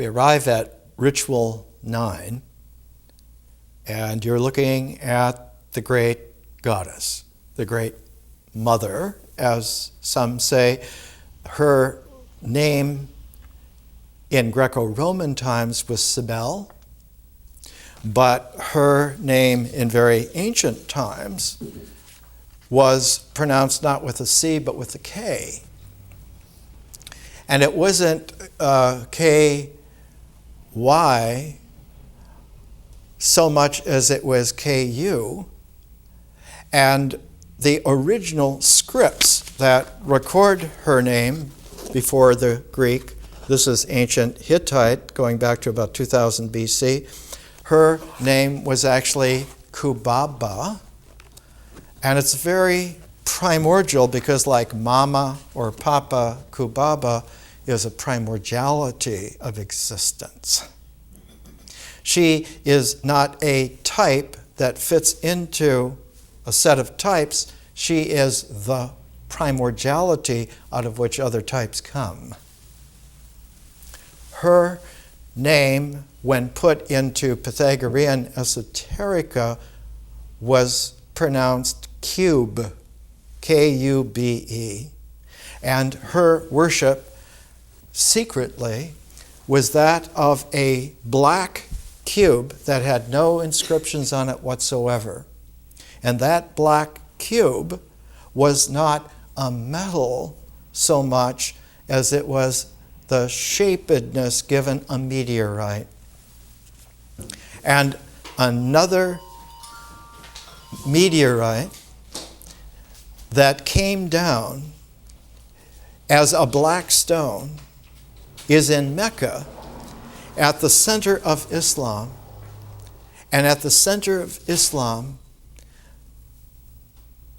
we arrive at ritual 9, and you're looking at the great goddess, the great mother, as some say. Her name in Greco-Roman times was Cybele, but her name in very ancient times was pronounced not with a C but with a K. And it wasn't K-Y so much as it was K-U. And the original scripts that record her name before the Greek, this is ancient Hittite, going back to about 2000 BC, her name was actually Kubaba. And it's very primordial because, like Mama or Papa, Kubaba is a primordiality of existence. She is not a type that fits into a set of types. She is the primordiality out of which other types come. Her name, when put into Pythagorean esoterica, was pronounced Cube, K-U-B-E. And her worship, secretly, was that of a black cube that had no inscriptions on it whatsoever. And that black cube was not a metal so much as it was the shapedness given a meteorite. And another meteorite that came down as a black stone is in Mecca at the center of Islam. And at the center of Islam,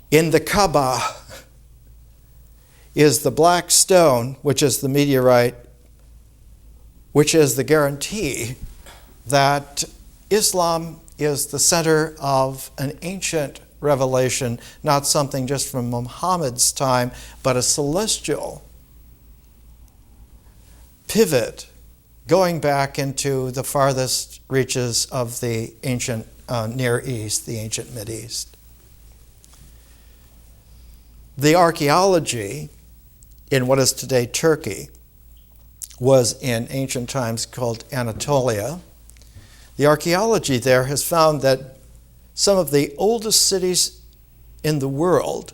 in the Kaaba, is the black stone, which is the meteorite, which is the guarantee that Islam is the center of an ancient revelation, not something just from Muhammad's time, but a celestial pivot going back into the farthest reaches of the ancient Near East, the ancient Mideast. The archaeology in what is today Turkey was in ancient times called Anatolia. The archaeology there has found that some of the oldest cities in the world,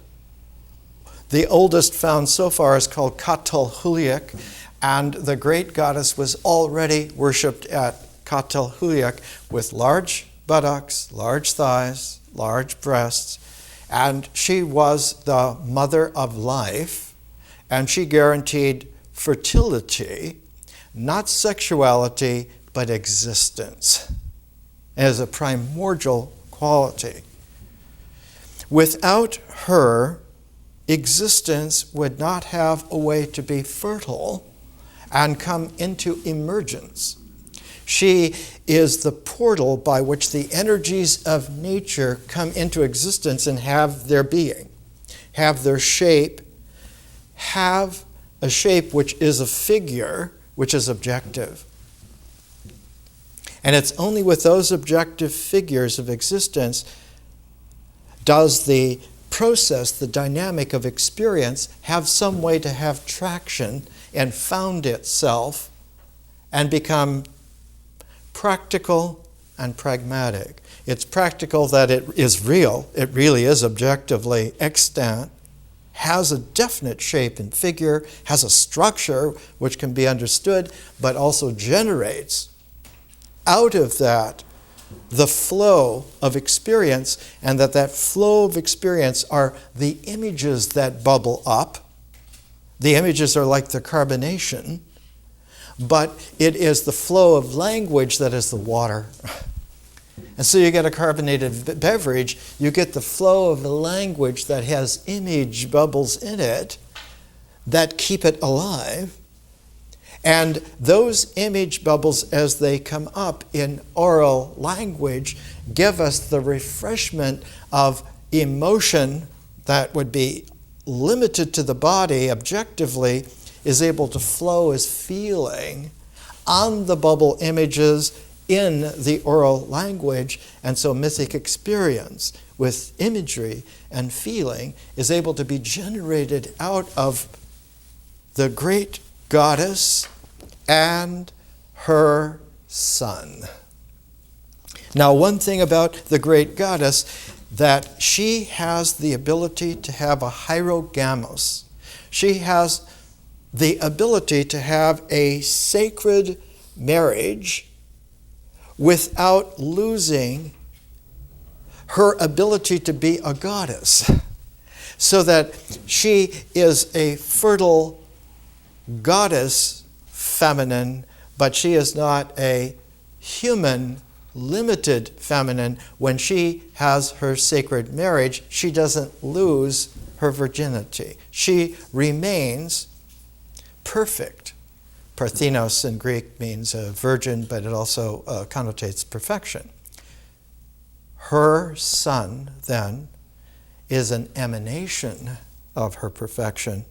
the oldest found so far is called Çatalhöyük, and the great goddess was already worshipped at Çatalhöyük with large buttocks, large thighs, large breasts, and she was the mother of life, and she guaranteed fertility, not sexuality, but existence as a primordial quality. Without her, existence would not have a way to be fertile and come into emergence. She is the portal by which the energies of nature come into existence and have their being, have their shape, have a shape which is a figure, which is objective. And it's only with those objective figures of existence does the process, the dynamic of experience, have some way to have traction and found itself and become practical and pragmatic. It's practical that it is real, it really is objectively extant, has a definite shape and figure, has a structure which can be understood, but also generates out of that the flow of experience, and that flow of experience are the images that bubble up. The images are like the carbonation, but it is the flow of language that is the water. And so you get a carbonated beverage, you get the flow of the language that has image bubbles in it that keep it alive. And those image bubbles, as they come up in oral language, give us the refreshment of emotion that would be limited to the body objectively, is able to flow as feeling on the bubble images in the oral language, and so mythic experience with imagery and feeling is able to be generated out of the great goddess and her son. Now, one thing about the great goddess, that she has the ability to have a hierogamos. She has the ability to have a sacred marriage without losing her ability to be a goddess. So that she is a fertile goddess feminine, but she is not a human limited feminine. When she has her sacred marriage, she doesn't lose her virginity. She remains perfect. Parthenos in Greek means a virgin, but it also connotates perfection. Her son, then, is an emanation of her perfection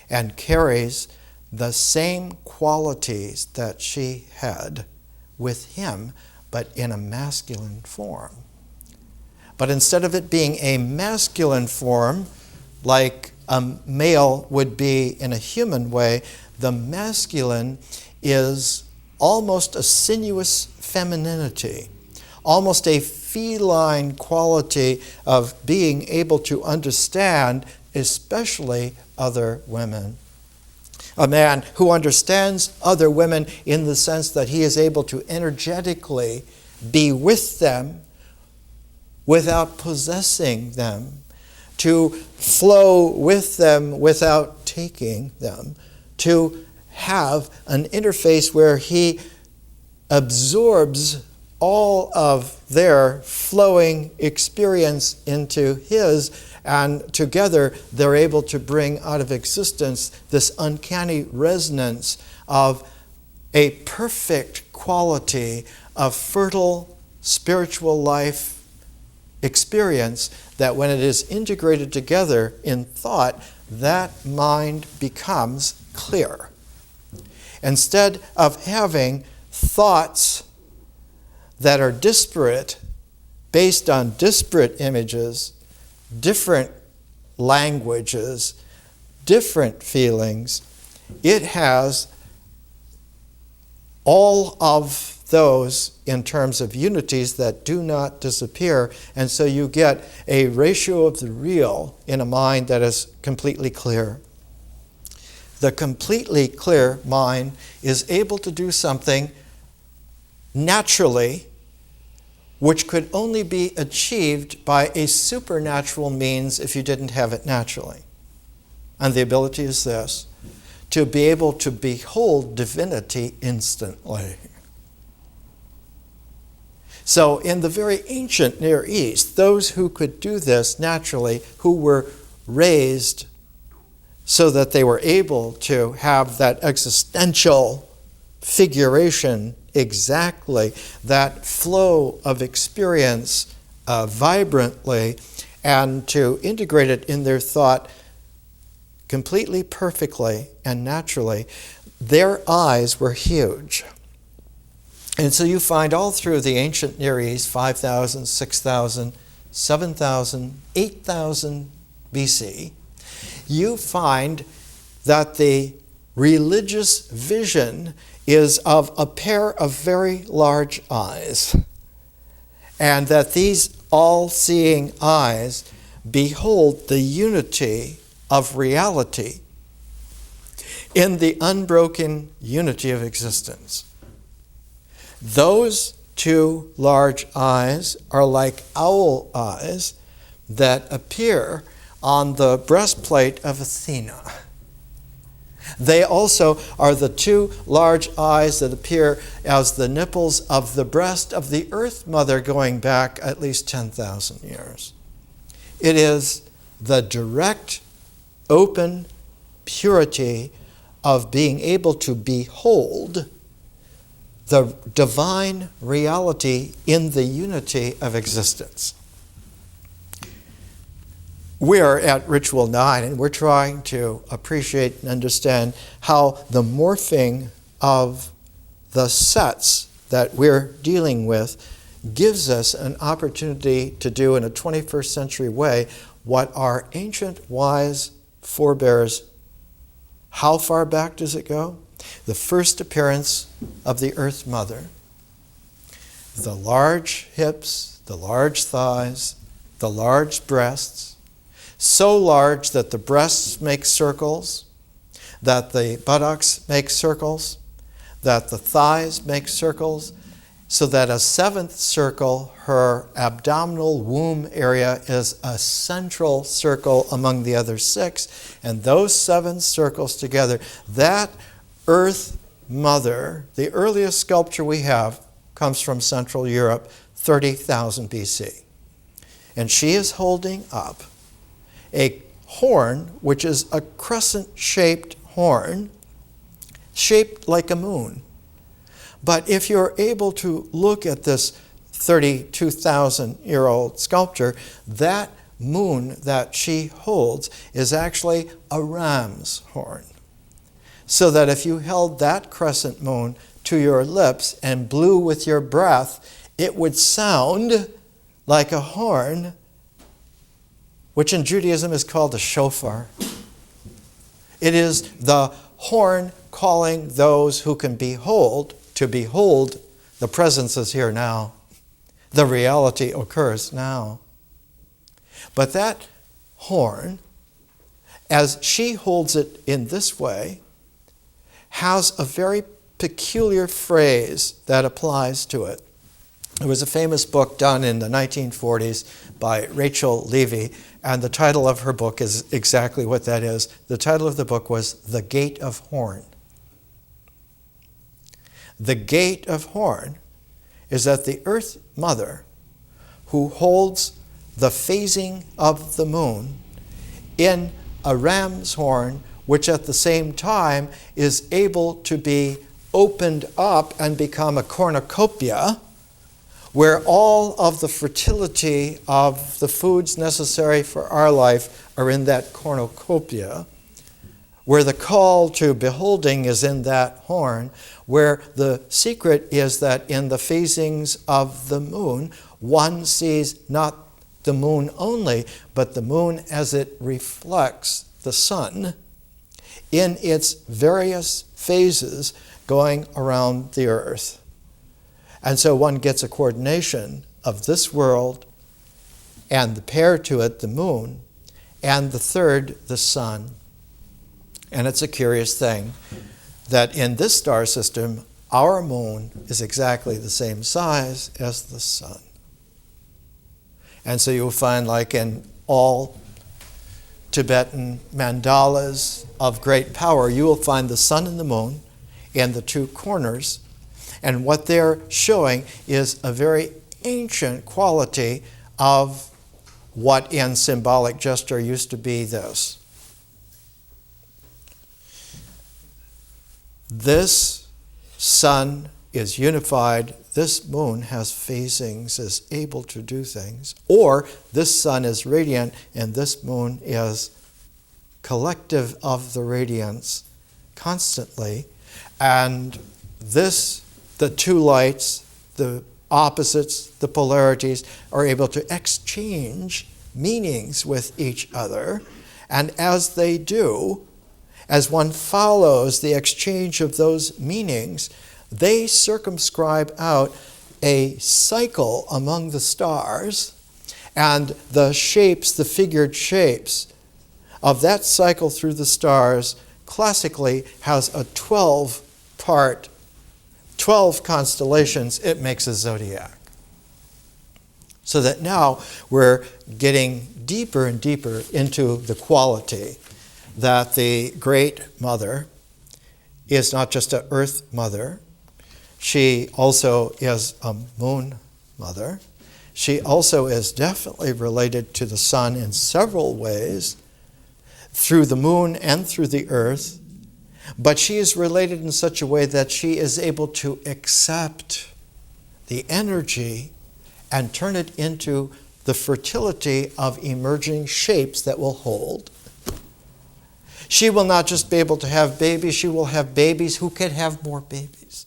and carries the same qualities that she had with him, but in a masculine form. But instead of it being a masculine form, like a male would be in a human way, the masculine is almost a sinuous femininity, almost a feline quality of being able to understand, especially other women. A man who understands other women in the sense that he is able to energetically be with them without possessing them, to flow with them without taking them, to have an interface where he absorbs all of their flowing experience into his, and together they're able to bring out of existence this uncanny resonance of a perfect quality of fertile spiritual life experience that when it is integrated together in thought, that mind becomes clear. Instead of having thoughts that are disparate, based on disparate images, different languages, different feelings, it has all of those in terms of unities that do not disappear, and so you get a ratio of the real in a mind that is completely clear. The completely clear mind is able to do something naturally which could only be achieved by a supernatural means if you didn't have it naturally. And the ability is this: to be able to behold divinity instantly. So in the very ancient Near East, those who could do this naturally, who were raised so that they were able to have that existential figuration exactly, that flow of experience vibrantly, and to integrate it in their thought completely, perfectly, and naturally, their eyes were huge. And so you find all through the ancient Near East, 5,000, 6,000, 7,000, 8,000 BC, you find that the religious vision is of a pair of very large eyes, and that these all-seeing eyes behold the unity of reality in the unbroken unity of existence. Those two large eyes are like owl eyes that appear on the breastplate of Athena. They also are the two large eyes that appear as the nipples of the breast of the Earth Mother going back at least 10,000 years. It is the direct, open purity of being able to behold the divine reality in the unity of existence. We're at Ritual 9, and we're trying to appreciate and understand how the morphing of the sets that we're dealing with gives us an opportunity to do in a 21st century way what our ancient wise forebears, how far back does it go? The first appearance of the Earth Mother. The large hips, the large thighs, the large breasts, so large that the breasts make circles, that the buttocks make circles, that the thighs make circles, so that a seventh circle, her abdominal womb area, is a central circle among the other six, and those 7 circles together, that Earth Mother, the earliest sculpture we have, comes from Central Europe, 30,000 BC. And she is holding up a horn, which is a crescent-shaped horn, shaped like a moon. But if you're able to look at this 32,000-year-old sculpture, that moon that she holds is actually a ram's horn. So that if you held that crescent moon to your lips and blew with your breath, it would sound like a horn, which in Judaism is called a shofar. It is the horn calling those who can behold to behold, the presence is here now. The reality occurs now. But that horn, as she holds it in this way, has a very peculiar phrase that applies to it. There was a famous book done in the 1940s by Rachel Levy, and the title of her book is exactly what that is. The title of the book was The Gate of Horn. The gate of horn is that the Earth Mother, who holds the phasing of the moon in a ram's horn, which at the same time is able to be opened up and become a cornucopia, where all of the fertility of the foods necessary for our life are in that cornucopia, where the call to beholding is in that horn, where the secret is that in the phasings of the moon, one sees not the moon only, but the moon as it reflects the sun in its various phases going around the earth. And so one gets a coordination of this world and the pair to it, the moon, and the third, the sun. And it's a curious thing that in this star system, our moon is exactly the same size as the sun. And so you'll find, like in all Tibetan mandalas of great power, you will find the sun and the moon in the 2 corners. And what they're showing is a very ancient quality of what in symbolic gesture used to be this. This sun is unified, this moon has phasings, is able to do things, or this sun is radiant and this moon is collective of the radiance constantly, and this, the 2 lights, the opposites, the polarities, are able to exchange meanings with each other, and as they do, as one follows the exchange of those meanings, they circumscribe out a cycle among the stars, and the shapes, the figured shapes of that cycle through the stars classically has a 12-part, 12 constellations. It makes a zodiac. So that now we're getting deeper and deeper into the quality that the Great Mother is not just an Earth Mother. She also is a Moon Mother. She also is definitely related to the sun in several ways, through the moon and through the earth. But she is related in such a way that she is able to accept the energy and turn it into the fertility of emerging shapes that will hold. She will not just be able to have babies, she will have babies who can have more babies.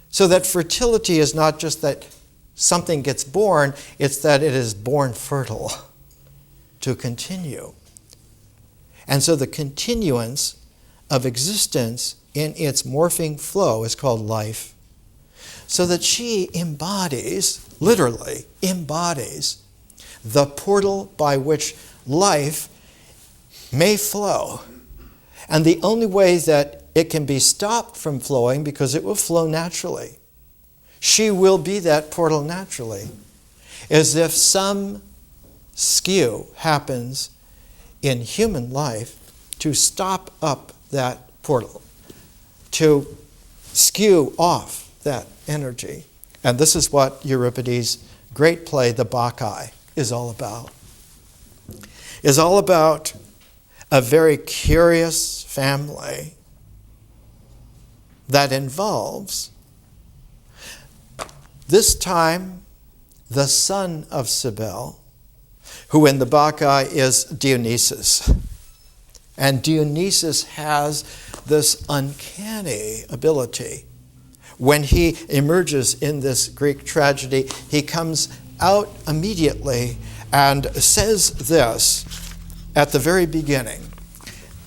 So that fertility is not just that something gets born, it's that it is born fertile to continue. And so the continuance of existence in its morphing flow is called life. So that she embodies, literally embodies, the portal by which life may flow. And the only way that it can be stopped from flowing, because it will flow naturally, she will be that portal naturally, is if some skew happens in human life to stop up that portal, to skew off that energy. And this is what Euripides' great play, the Bacchae, is all about. Is all about a very curious family that involves, this time, the son of Cybele, who in the Bacchae is Dionysus. And Dionysus has this uncanny ability. When he emerges in this Greek tragedy, he comes out immediately and says this at the very beginning.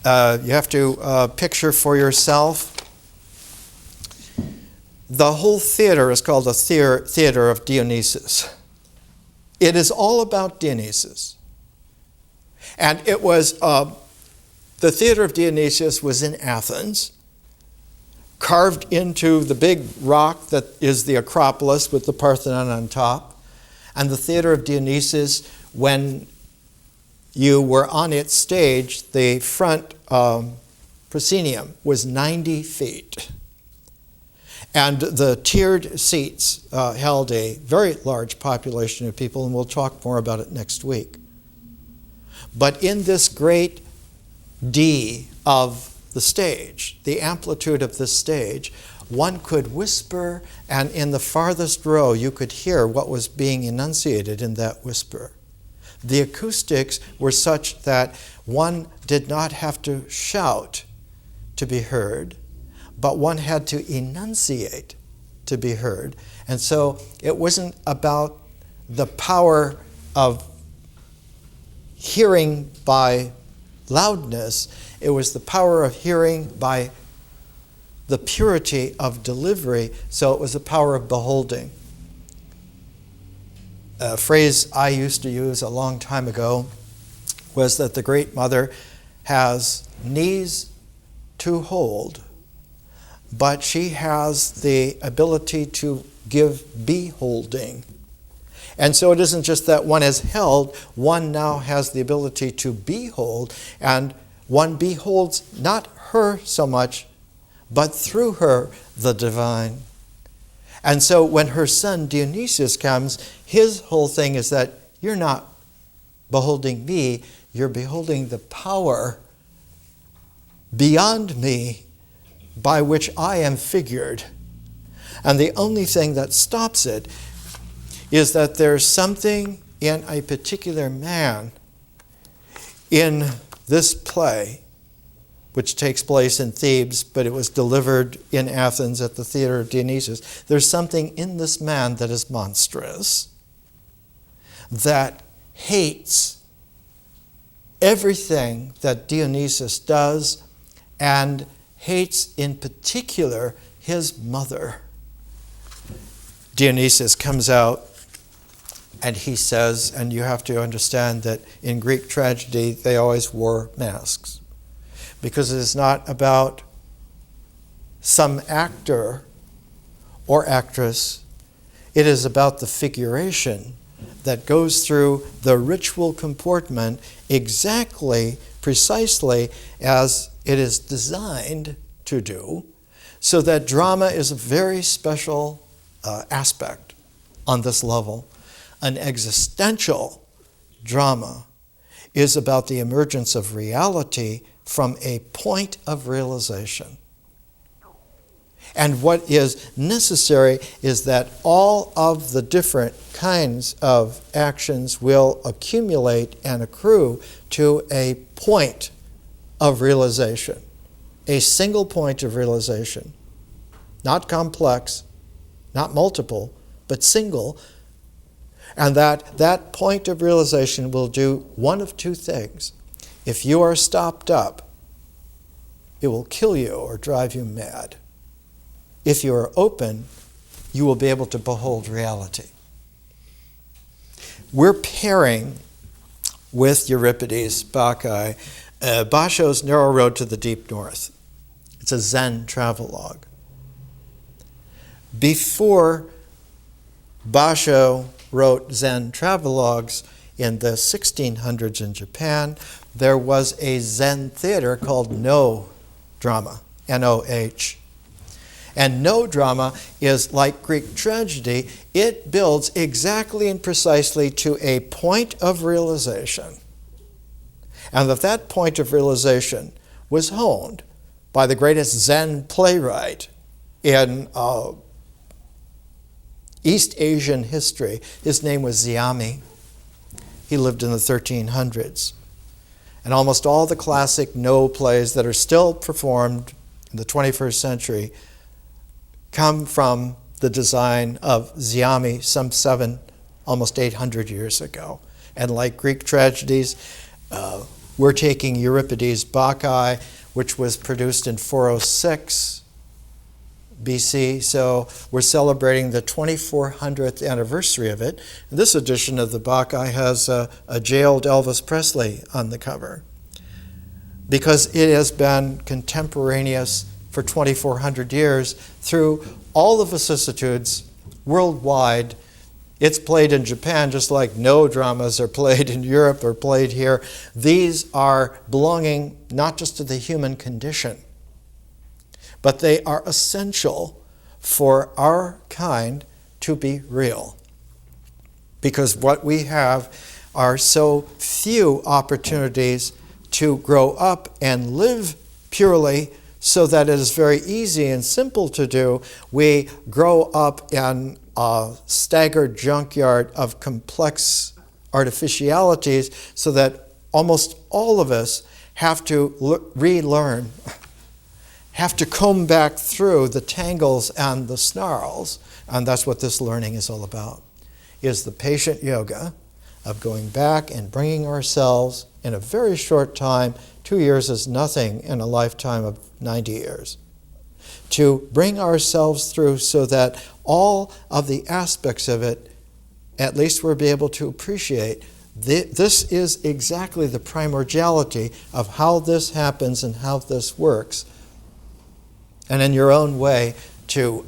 You have to picture for yourself. The whole theater is called the Theater of Dionysus. It is all about Dionysus. And it was, the Theater of Dionysus was in Athens, carved into the big rock that is the Acropolis with the Parthenon on top. And the Theater of Dionysus, when you were on its stage, the front proscenium was 90 feet. And the tiered seats held a very large population of people, and we'll talk more about it next week. But in this great D of the stage, the amplitude of the stage, one could whisper, and in the farthest row you could hear what was being enunciated in that whisper. The acoustics were such that one did not have to shout to be heard, but one had to enunciate to be heard. And so it wasn't about the power of hearing by loudness, it was the power of hearing by the purity of delivery, so it was the power of beholding. A phrase I used to use a long time ago was that the Great Mother has knees to hold, but she has the ability to give beholding. And so it isn't just that one is held, one now has the ability to behold, and one beholds not her so much, but through her the divine. And so when her son Dionysus comes, his whole thing is that you're not beholding me, you're beholding the power beyond me by which I am figured. And the only thing that stops it is that there's something in a particular man in this play, which takes place in Thebes, but it was delivered in Athens at the Theater of Dionysus. There's something in this man that is monstrous, that hates everything that Dionysus does, and hates in particular his mother. Dionysus comes out and he says, and you have to understand that in Greek tragedy they always wore masks, because it is not about some actor or actress, it is about the figuration that goes through the ritual comportment exactly, precisely as it is designed to do, so that drama is a very special aspect on this level. An existential drama is about the emergence of reality from a point of realization. And what is necessary is that all of the different kinds of actions will accumulate and accrue to a point of realization, a single point of realization, not complex, not multiple, but single, and that point of realization will do one of two things. If you are stopped up, it will kill you or drive you mad. If you are open, you will be able to behold reality. We're pairing with Euripides' Bacchae, Basho's Narrow Road to the Deep North. It's a Zen travelogue. Before Basho wrote Zen travelogues in the 1600s in Japan, there was a Zen theater called No drama, N-O-H. And no drama is like Greek tragedy. It builds exactly and precisely to a point of realization. And that point of realization was honed by the greatest Zen playwright in East Asian history. His name was Zeami. He lived in the 1300s. And almost all the classic No plays that are still performed in the 21st century come from the design of Zeami some almost 800 years ago. And like Greek tragedies, we're taking Euripides' Bacchae, which was produced in 406 BC, so we're celebrating the 2400th anniversary of it. And this edition of the Bacchae has a jailed Elvis Presley on the cover, because it has been contemporaneous for 2400 years through all the vicissitudes worldwide. It's played in Japan just like No dramas are played in Europe or played here. These are belonging not just to the human condition, but they are essential for our kind to be real. Because what we have are so few opportunities to grow up and live purely, so that it is very easy and simple to do. We grow up in a staggered junkyard of complex artificialities, so that almost all of us have to relearn, have to comb back through the tangles and the snarls. And that's what this learning is all about, is the patient yoga of going back and bringing ourselves in a very short time. 2 years is nothing in a lifetime of 90 years. To bring ourselves through so that all of the aspects of it, at least we'll be able to appreciate. This is exactly the primordiality of how this happens and how this works. And in your own way, to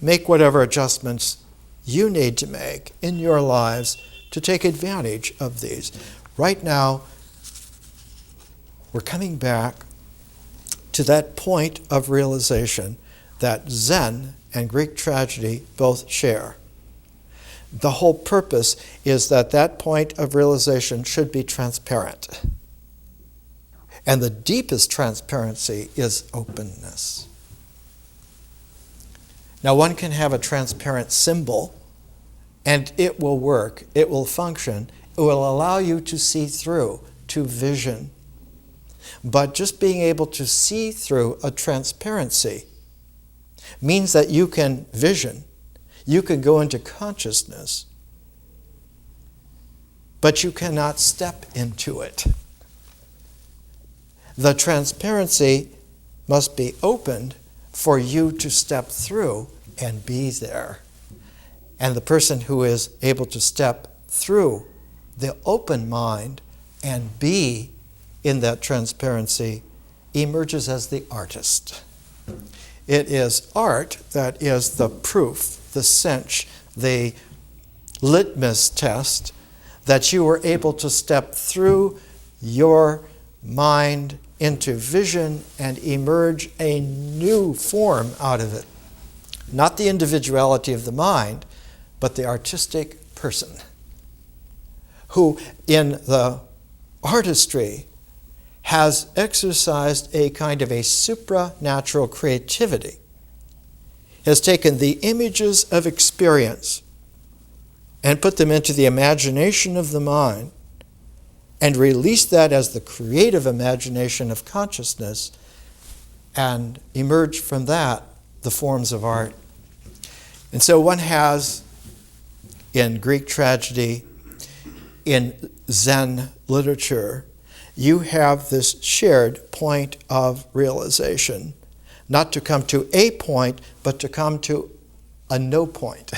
make whatever adjustments you need to make in your lives to take advantage of these. Right now, we're coming back to that point of realization that Zen and Greek tragedy both share. The whole purpose is that that point of realization should be transparent. And the deepest transparency is openness. Now, one can have a transparent symbol, and it will work, it will function, it will allow you to see through, to vision. But just being able to see through a transparency means that you can vision, you can go into consciousness, but you cannot step into it. The transparency must be opened for you to step through and be there. And the person who is able to step through the open mind and be in that transparency emerges as the artist. It is art that is the proof, the cinch, the litmus test that you were able to step through your mind into vision and emerge a new form out of it. Not the individuality of the mind, but the artistic person who in the artistry has exercised a kind of a supranatural creativity, has taken the images of experience and put them into the imagination of the mind and released that as the creative imagination of consciousness, and emerged from that the forms of art. And so one has, in Greek tragedy, in Zen literature, you have this shared point of realization, not to come to a point, but to come to a no point.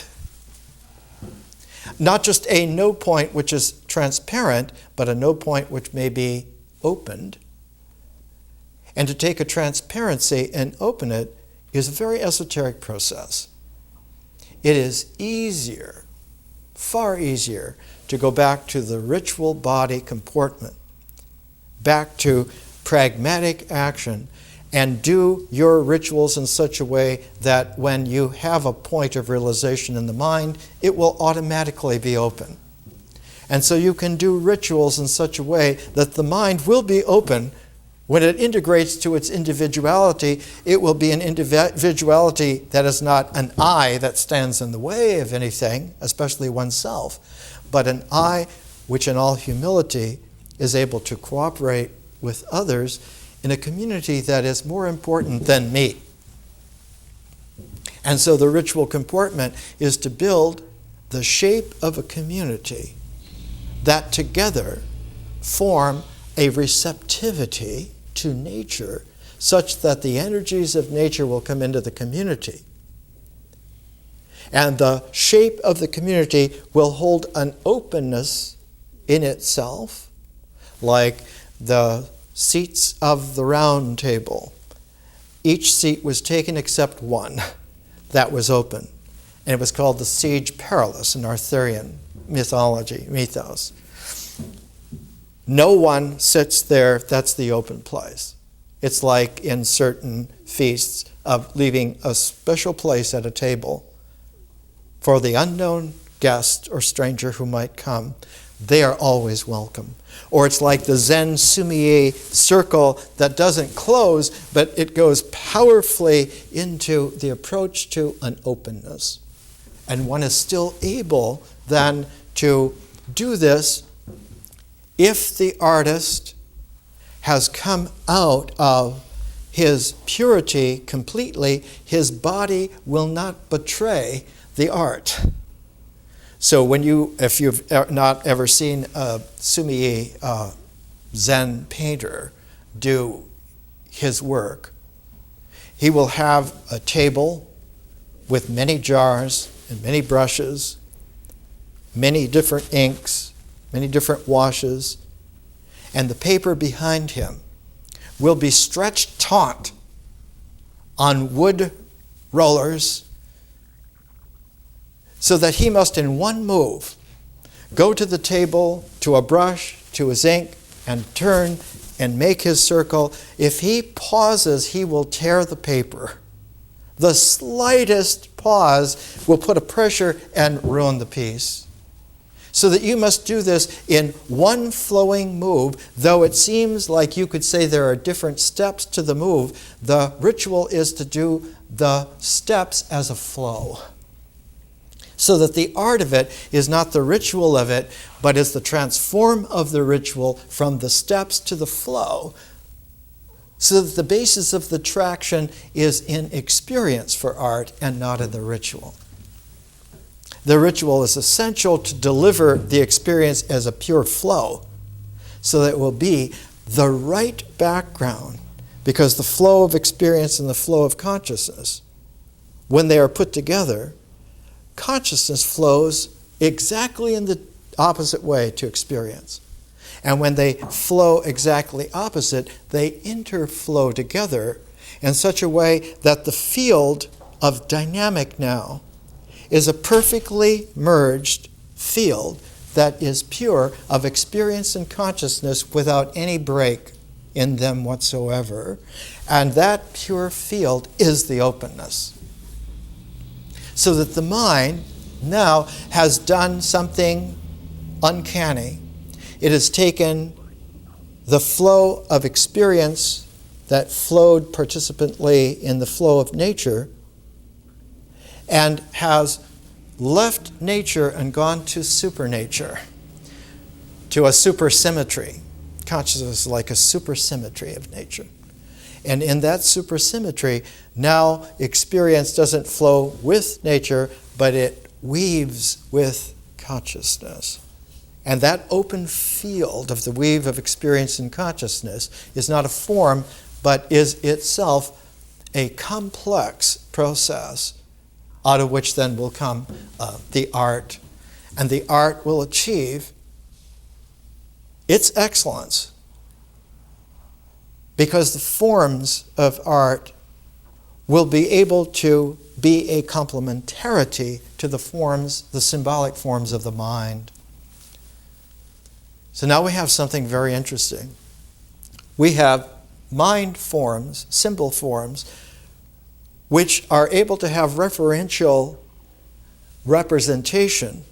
Not just a no point which is transparent, but a no point which may be opened. And to take a transparency and open it is a very esoteric process. It is easier, far easier, to go back to the ritual body comportment, back to pragmatic action, and do your rituals in such a way that when you have a point of realization in the mind, it will automatically be open. And so you can do rituals in such a way that the mind will be open. When it integrates to its individuality, it will be an individuality that is not an I that stands in the way of anything, especially oneself, but an I which in all humility is able to cooperate with others in a community that is more important than me. And so the ritual comportment is to build the shape of a community that together form a receptivity to nature such that the energies of nature will come into the community. And the shape of the community will hold an openness in itself, like the seats of the round table. Each seat was taken except one that was open. And it was called the Siege Perilous in Arthurian mythos. No one sits there, that's the open place. It's like in certain feasts of leaving a special place at a table for the unknown guest or stranger who might come. They are always welcome. Or it's like the Zen Sumie circle that doesn't close, but it goes powerfully into the approach to an openness. And one is still able then to do this if the artist has come out of his purity completely. His body will not betray the art. So if you've not ever seen a Sumie Zen painter do his work, he will have a table with many jars and many brushes, many different inks, many different washes, and the paper behind him will be stretched taut on wood rollers so that he must in one move go to the table, to a brush, to his ink, and turn and make his circle. If he pauses, he will tear the paper. The slightest pause will put a pressure and ruin the piece. So that you must do this in one flowing move, though it seems like you could say there are different steps to the move. The ritual is to do the steps as a flow. So that the art of it is not the ritual of it, but is the transform of the ritual from the steps to the flow. So that the basis of the traction is in experience for art and not in the ritual. The ritual is essential to deliver the experience as a pure flow, so that it will be the right background, because the flow of experience and the flow of consciousness, when they are put together, consciousness flows exactly in the opposite way to experience. And when they flow exactly opposite, they interflow together in such a way that the field of dynamic now is a perfectly merged field that is pure of experience and consciousness without any break in them whatsoever. And that pure field is the openness. So that the mind now has done something uncanny. It has taken the flow of experience that flowed participantly in the flow of nature and has left nature and gone to supernature, to a supersymmetry. Consciousness is like a supersymmetry of nature. And in that supersymmetry, now experience doesn't flow with nature, but it weaves with consciousness. And that open field of the weave of experience and consciousness is not a form, but is itself a complex process out of which then will come the art. And the art will achieve its excellence because the forms of art will be able to be a complementarity to the forms, the symbolic forms of the mind. So now we have something very interesting. We have mind forms, symbol forms, which are able to have referential representation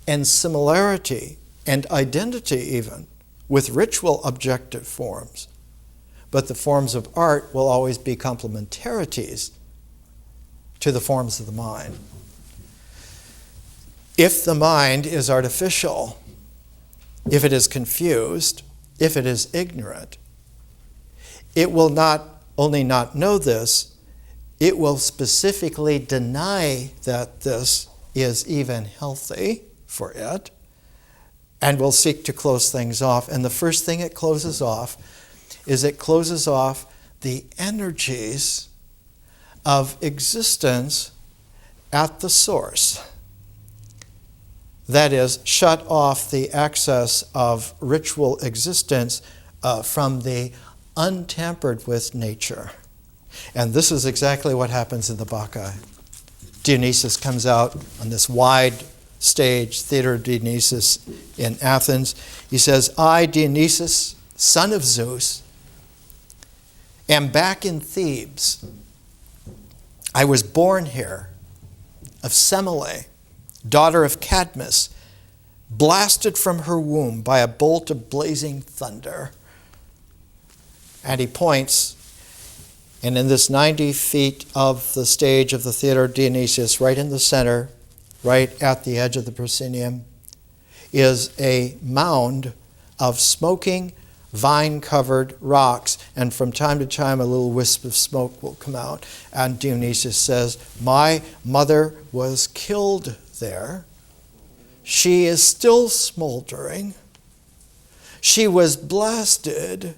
and similarity and identity even with ritual objective forms. But the forms of art will always be complementarities to the forms of the mind. If the mind is artificial, if it is confused, if it is ignorant, it will not only not know this, it will specifically deny that this is even healthy for it, and will seek to close things off. And the first thing it closes off is it closes off the energies of existence at the source. That is, shut off the access of ritual existence from the untampered with nature. And this is exactly what happens in the Bacchae. Dionysus comes out on this wide stage, Theater of Dionysus in Athens. He says, I, Dionysus, son of Zeus, am back in Thebes. I was born here of Semele, daughter of Cadmus, blasted from her womb by a bolt of blazing thunder. And he points, and in this 90 feet of the stage of the Theater of Dionysus, right in the center, right at the edge of the proscenium, is a mound of smoking, vine-covered rocks, and from time to time a little wisp of smoke will come out. And Dionysus says, my mother was killed there. She is still smoldering. She was blasted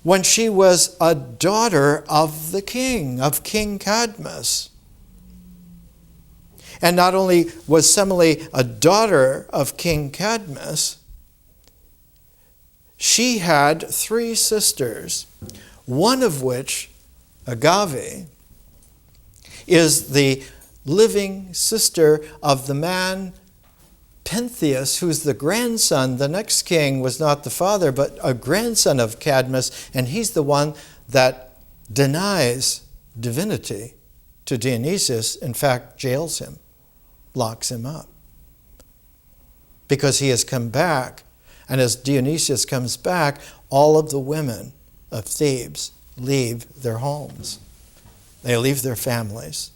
when she was a daughter of the king, of King Cadmus. And not only was Semele a daughter of King Cadmus, she had 3 sisters, one of which, Agave, is the living sister of the man Pentheus, who's the grandson. The next king was not the father, but a grandson of Cadmus, and he's the one that denies divinity to Dionysus, in fact, jails him, locks him up, because he has come back. And as Dionysus comes back, all of the women of Thebes leave their homes. They leave their families.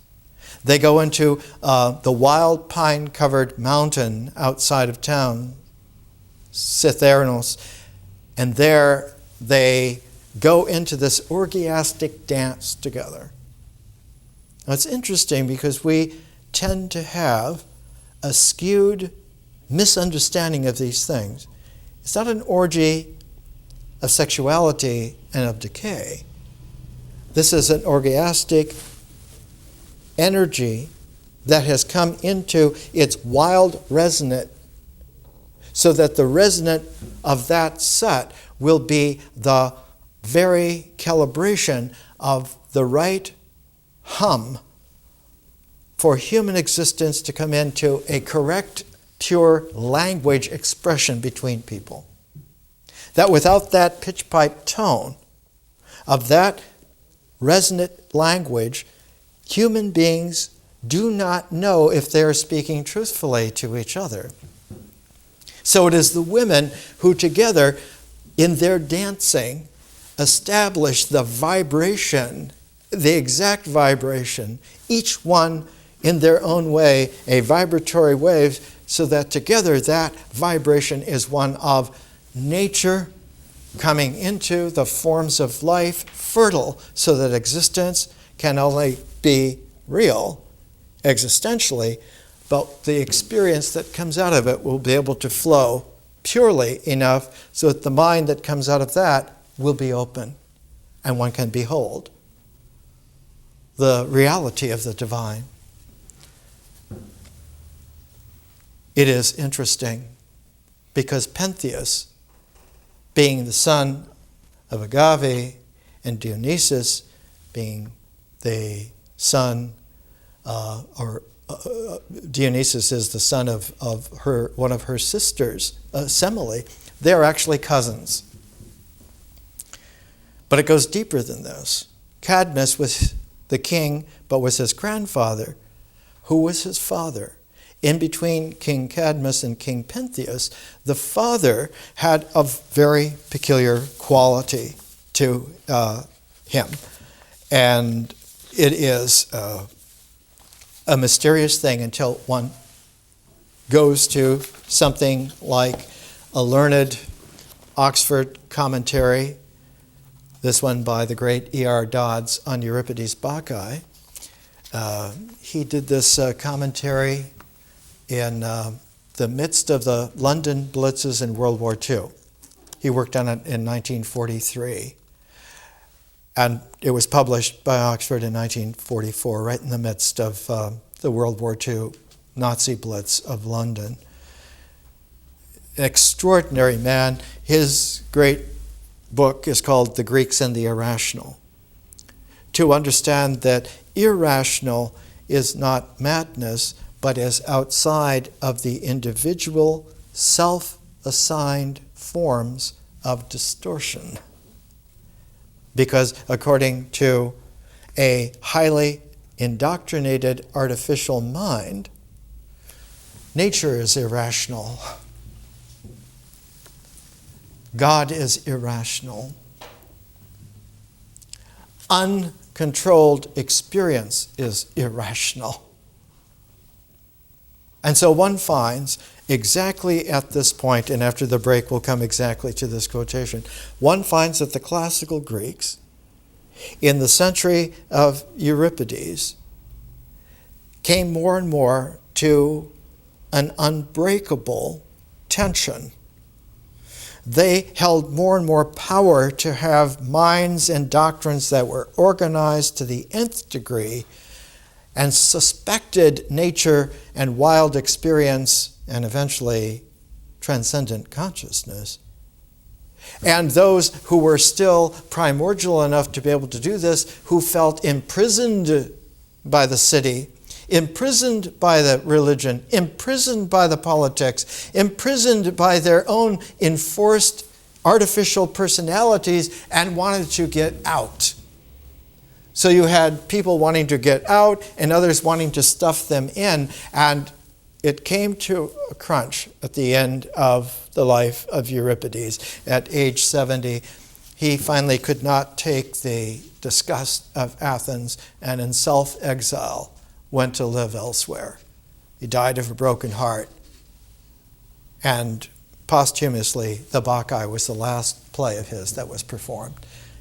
They go into the wild pine-covered mountain outside of town, Citheranos, and there they go into this orgiastic dance together. Now it's interesting because we tend to have a skewed misunderstanding of these things. It's not an orgy of sexuality and of decay. This is an orgiastic energy that has come into its wild resonant, so that the resonant of that set will be the very calibration of the right hum for human existence to come into a correct, pure language expression between people. That without that pitch pipe tone of that resonant language, human beings do not know if they're speaking truthfully to each other. So it is the women who together, in their dancing, establish the vibration, the exact vibration, each one in their own way, a vibratory wave, so that together that vibration is one of nature coming into the forms of life, fertile, so that existence can only be real existentially, but the experience that comes out of it will be able to flow purely enough so that the mind that comes out of that will be open and one can behold the reality of the divine. It is interesting because Pentheus, being the son of Agave, and Dionysus, being the son, Dionysus is the son of one of her sisters, Semele. They are actually cousins. But it goes deeper than this. Cadmus was the king, but was his grandfather. Who was his father? In between King Cadmus and King Pentheus, the father had a very peculiar quality to him. And it is a mysterious thing until one goes to something like a learned Oxford commentary, this one by the great E.R. Dodds on Euripides' Bacchae. He did this commentary in the midst of the London blitzes in World War II. He worked on it in 1943. And it was published by Oxford in 1944, right in the midst of the World War II Nazi blitz of London. An extraordinary man. His great book is called The Greeks and the Irrational. To understand that irrational is not madness, but is outside of the individual, self-assigned forms of distortion. Because according to a highly indoctrinated artificial mind, nature is irrational. God is irrational. Uncontrolled experience is irrational. And so one finds exactly at this point, and after the break we'll come exactly to this quotation, one finds that the classical Greeks, in the century of Euripides, came more and more to an unbreakable tension. They held more and more power to have minds and doctrines that were organized to the nth degree and suspected nature and wild experience and eventually transcendent consciousness. And those who were still primordial enough to be able to do this, who felt imprisoned by the city, imprisoned by the religion, imprisoned by the politics, imprisoned by their own enforced artificial personalities, and wanted to get out. So you had people wanting to get out and others wanting to stuff them in, and it came to a crunch at the end of the life of Euripides. At age 70, he finally could not take the disgust of Athens and in self-exile went to live elsewhere. He died of a broken heart. And posthumously, the Bacchae was the last play of his that was performed.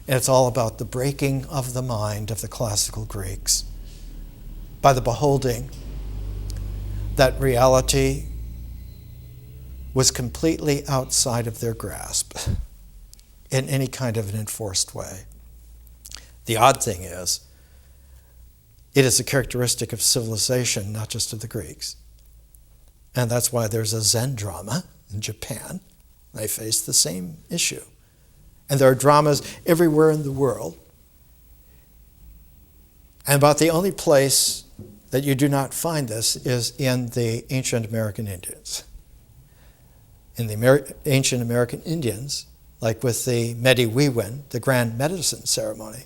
And it's all about the breaking of the mind of the classical Greeks by the beholding that reality was completely outside of their grasp in any kind of an enforced way. The odd thing is, it is a characteristic of civilization, not just of the Greeks. And that's why there's a Zen drama in Japan. They face the same issue. And there are dramas everywhere in the world. And about the only place that you do not find this is in the ancient American Indians. In the ancient American Indians, like with the Mediwiwin, the grand medicine ceremony,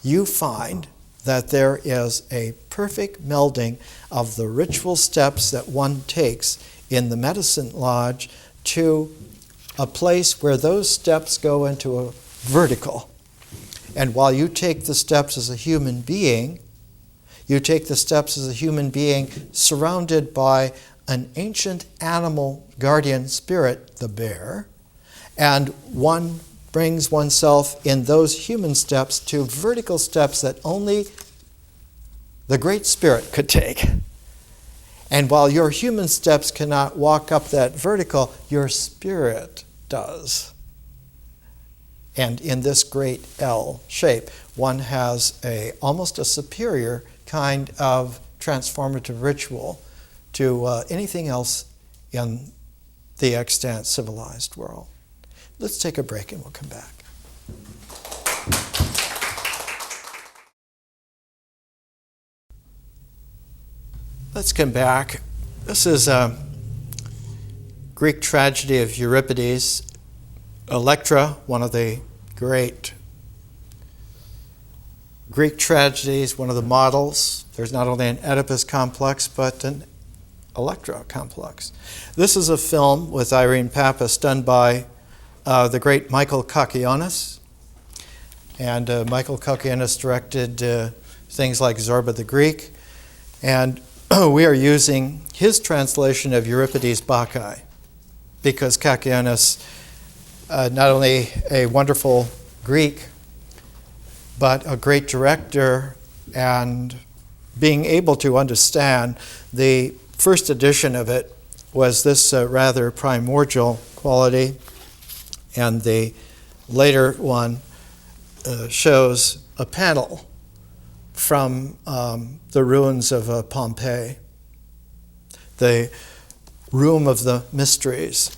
you find that there is a perfect melding of the ritual steps that one takes in the medicine lodge to a place where those steps go into a vertical. And while you take the steps as a human being, you take the steps as a human being surrounded by an ancient animal guardian spirit, the bear, and one brings oneself in those human steps to vertical steps that only the Great Spirit could take. And while your human steps cannot walk up that vertical, your spirit does. And in this great L shape, one has almost a superior kind of transformative ritual to anything else in the extant civilized world. Let's take a break and we'll come back. Let's come back. This is a Greek tragedy of Euripides. Electra, one of the great Greek tragedies, one of the models. There's not only an Oedipus complex, but an Electra complex. This is a film with Irene Pappas done by the great Michael Kakionis. And Michael Kakionis directed things like Zorba the Greek. And we are using his translation of Euripides' Bacchae, because Kakionis, not only a wonderful Greek, but a great director, and being able to understand the first edition of it was this rather primordial quality, and the later one shows a panel from the ruins of Pompeii, the room of the mysteries.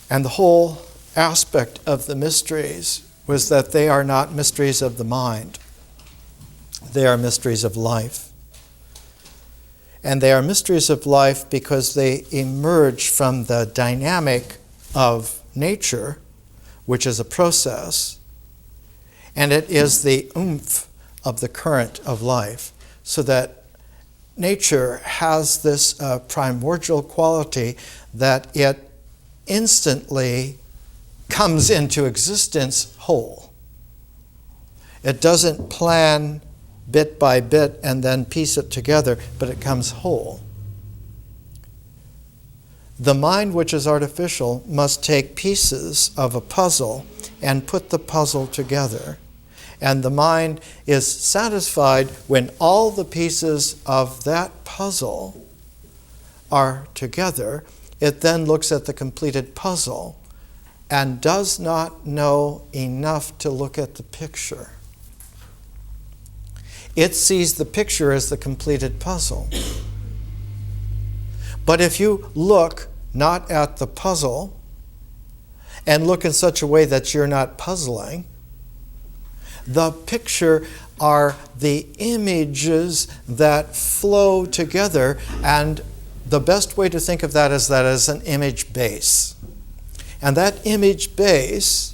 And the whole aspect of the mysteries was that they are not mysteries of the mind. They are mysteries of life. And they are mysteries of life because they emerge from the dynamic of nature, which is a process, and it is the oomph of the current of life, so that nature has this primordial quality that it instantly comes into existence whole. It doesn't plan bit by bit and then piece it together, but it comes whole. The mind, which is artificial, must take pieces of a puzzle and put the puzzle together. And the mind is satisfied when all the pieces of that puzzle are together. It then looks at the completed puzzle and does not know enough to look at the picture. It sees the picture as the completed puzzle. But if you look not at the puzzle and look in such a way that you're not puzzling, the picture are the images that flow together, and the best way to think of that is an image base. And that image base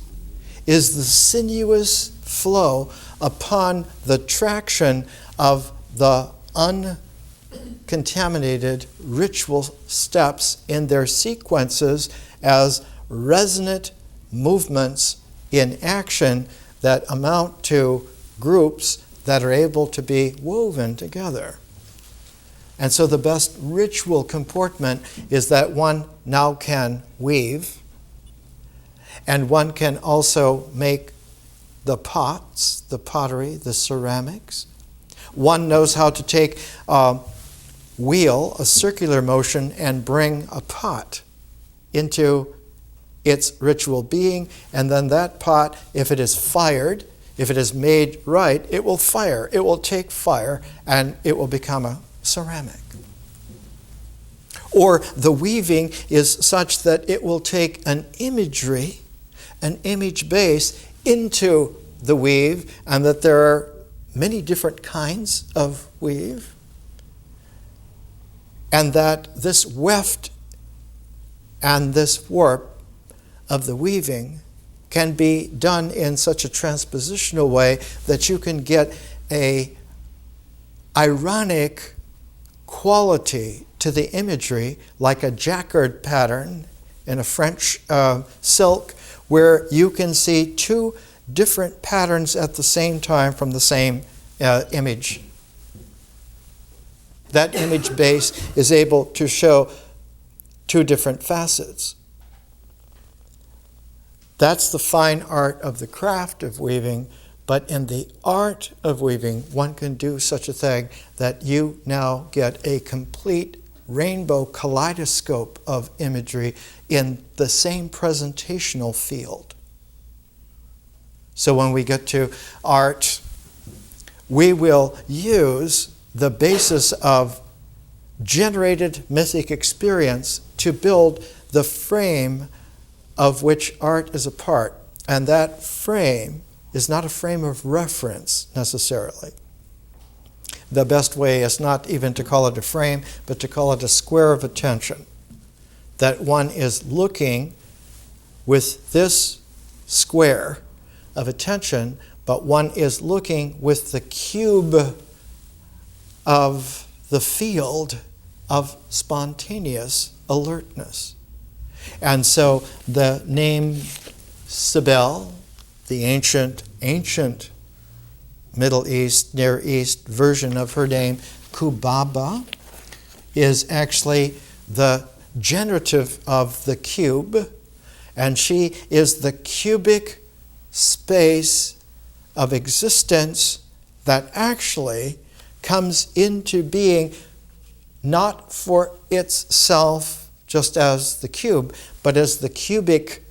is the sinuous flow upon the traction of the uncontaminated ritual steps in their sequences as resonant movements in action that amount to groups that are able to be woven together. And so the best ritual comportment is that one now can weave, and one can also make the pots, the pottery, the ceramics. One knows how to take a wheel, a circular motion, and bring a pot into its ritual being, and then that pot, if it is fired, if it is made right, it will fire. It will take fire, and it will become a ceramic. Or the weaving is such that it will take an imagery, an image base into the weave, and that there are many different kinds of weave, and that this weft and this warp of the weaving can be done in such a transpositional way that you can get a ironic quality to the imagery, like a jacquard pattern in a French silk, where you can see two different patterns at the same time from the same image. That image base is able to show two different facets. That's the fine art of the craft of weaving, But in the art of weaving, one can do such a thing that you now get a complete rainbow kaleidoscope of imagery in the same presentational field. So when we get to art, we will use the basis of generated mythic experience to build the frame of which art is a part. And that frame is not a frame of reference necessarily. The best way is not even to call it a frame, but to call it a square of attention. That one is looking with this square of attention, but one is looking with the cube of the field of spontaneous alertness. And so the name Cybele, the ancient Middle East, Near East version of her name, Kubaba, is actually the generative of the cube, and she is the cubic space of existence that actually comes into being not for itself just as the cube, but as the cubic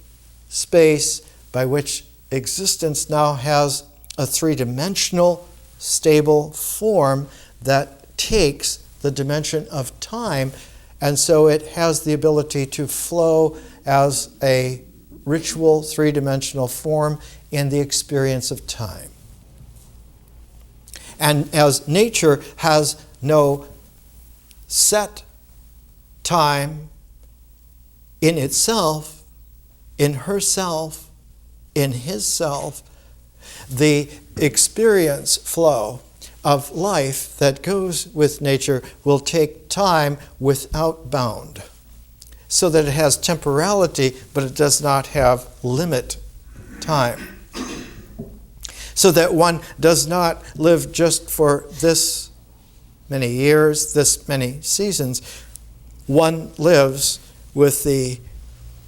space by which existence now has a three-dimensional stable form that takes the dimension of time, and so it has the ability to flow as a ritual three-dimensional form in the experience of time. And as nature has no set time in itself, in herself, in his self, the experience flow of life that goes with nature will take time without bound, so that it has temporality, but it does not have limit time. So that one does not live just for this many years, this many seasons. One lives with the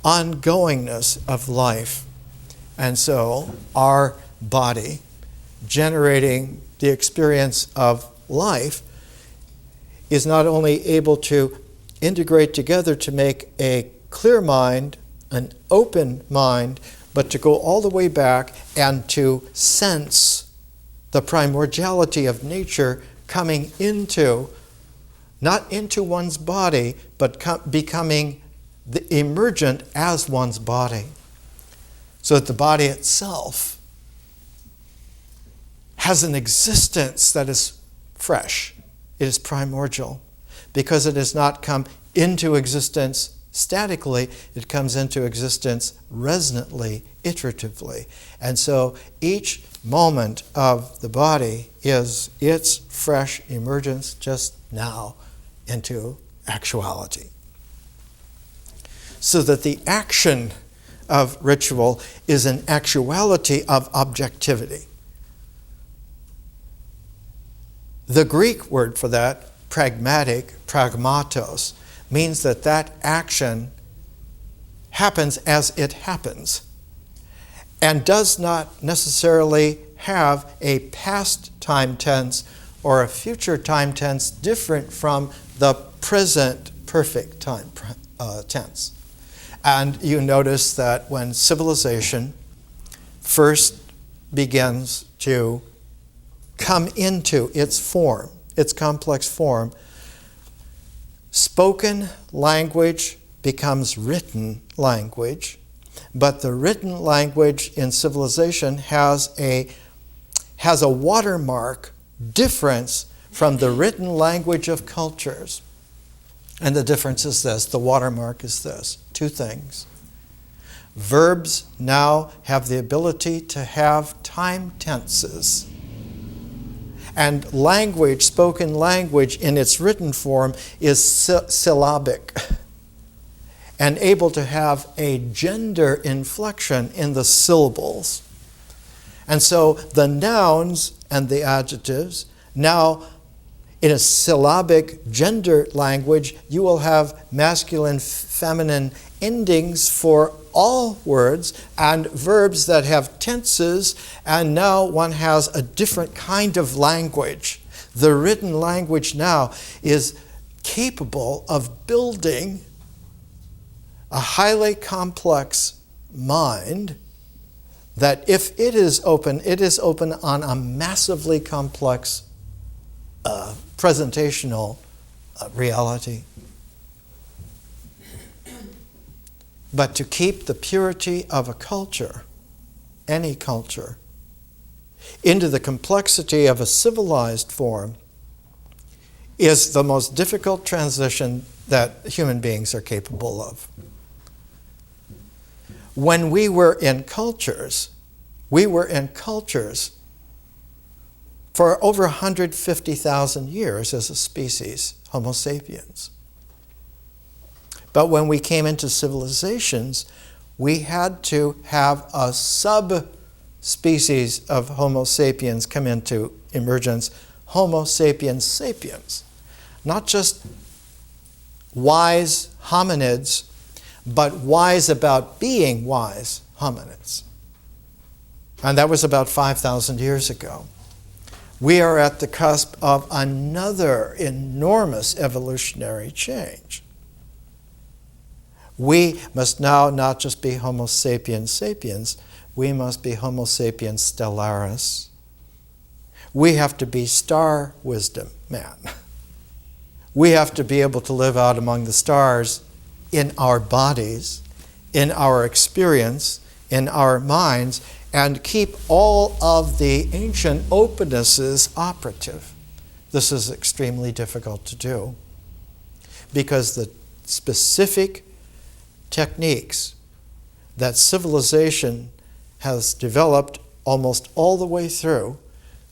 ongoingness of life. And so our body, generating the experience of life, is not only able to integrate together to make a clear mind, an open mind, but to go all the way back and to sense the primordiality of nature coming into, not into one's body, but becoming emergent as one's body. So that the body itself has an existence that is fresh. It is primordial, because it has not come into existence statically, it comes into existence resonantly, iteratively. And so each moment of the body is its fresh emergence just now into actuality. So that the action of ritual is an actuality of objectivity. The Greek word for that, pragmatic, pragmatos, means that that action happens as it happens and does not necessarily have a past time tense or a future time tense different from the present perfect time tense. And you notice that when civilization first begins to come into its form, its complex form, spoken language becomes written language, but the written language in civilization has a watermark difference from the written language of cultures. And the difference is this, the watermark is this, two things. Verbs now have the ability to have time tenses. And language, spoken language in its written form, is syllabic and able to have a gender inflection in the syllables. And so the nouns and the adjectives now In a syllabic gender language, you will have masculine, feminine endings for all words and verbs that have tenses, and now one has a different kind of language. The written language now is capable of building a highly complex mind that if it is open on a massively complex presentational reality. But to keep the purity of a culture, any culture, into the complexity of a civilized form is the most difficult transition that human beings are capable of. When we were in cultures for over 150,000 years as a species, Homo sapiens. But when we came into civilizations, we had to have a subspecies of Homo sapiens come into emergence, Homo sapiens sapiens. Not just wise hominids, but wise about being wise hominids. And that was about 5,000 years ago. We are at the cusp of another enormous evolutionary change. We must now not just be Homo sapiens sapiens, we must be Homo sapiens stellaris. We have to be star wisdom man. We have to be able to live out among the stars in our bodies, in our experience, in our minds, and keep all of the ancient opennesses operative. This is extremely difficult to do because the specific techniques that civilization has developed almost all the way through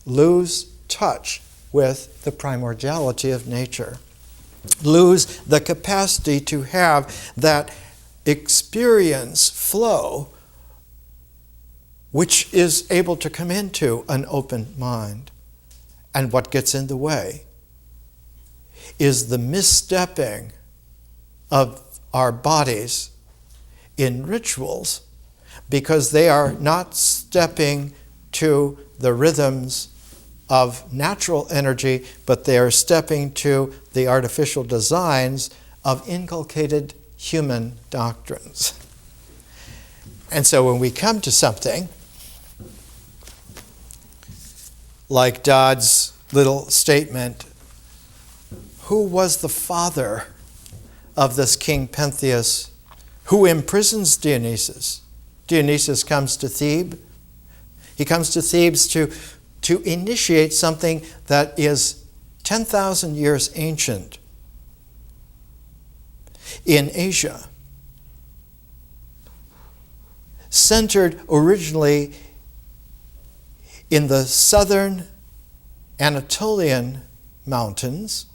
lose touch with the primordiality of nature, lose the capacity to have that experience flow which is able to come into an open mind. And what gets in the way is the misstepping of our bodies in rituals because they are not stepping to the rhythms of natural energy, but they are stepping to the artificial designs of inculcated human doctrines. And so when we come to something like Dodd's little statement, who was the father of this King Pentheus who imprisons Dionysus? Dionysus comes to Thebes. He comes to Thebes to initiate something that is 10,000 years ancient in Asia, centered originally in the southern Anatolian mountains,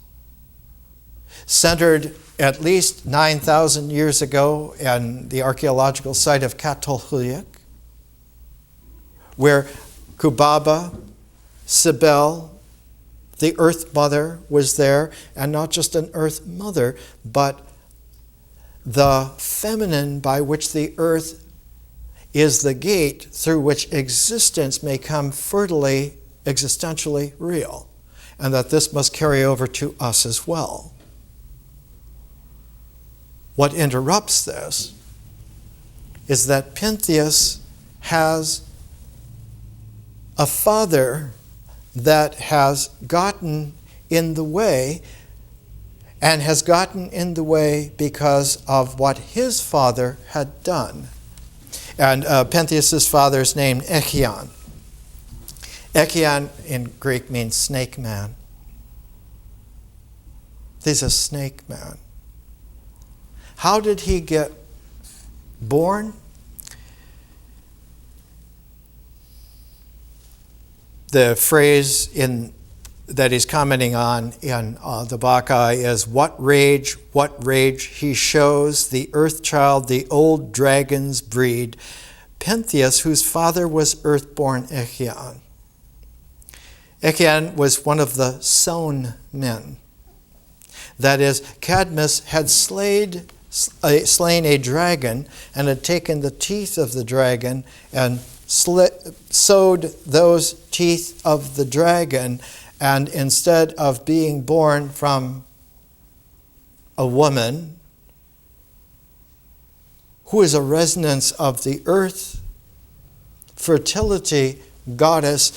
centered at least 9,000 years ago in the archaeological site of Çatalhöyük, where Kubaba, Cybele, the Earth Mother, was there, and not just an Earth Mother, but the feminine by which the earth is the gate through which existence may come fertily, existentially real, and that this must carry over to us as well. What interrupts this is that Pentheus has a father that has gotten in the way, and has gotten in the way because of what his father had done. And Pentheus's father is named Echion. Echion in Greek means snake man. He's a snake man. How did he get born? The phrase that he's commenting on in the Bacchae is, what rage he shows, the earth child, the old dragon's breed, Pentheus, whose father was earthborn Echion. Again, was one of the sown men. That is, Cadmus had slain a dragon and had taken the teeth of the dragon and sowed those teeth of the dragon, and instead of being born from a woman who is a resonance of the earth, fertility goddess,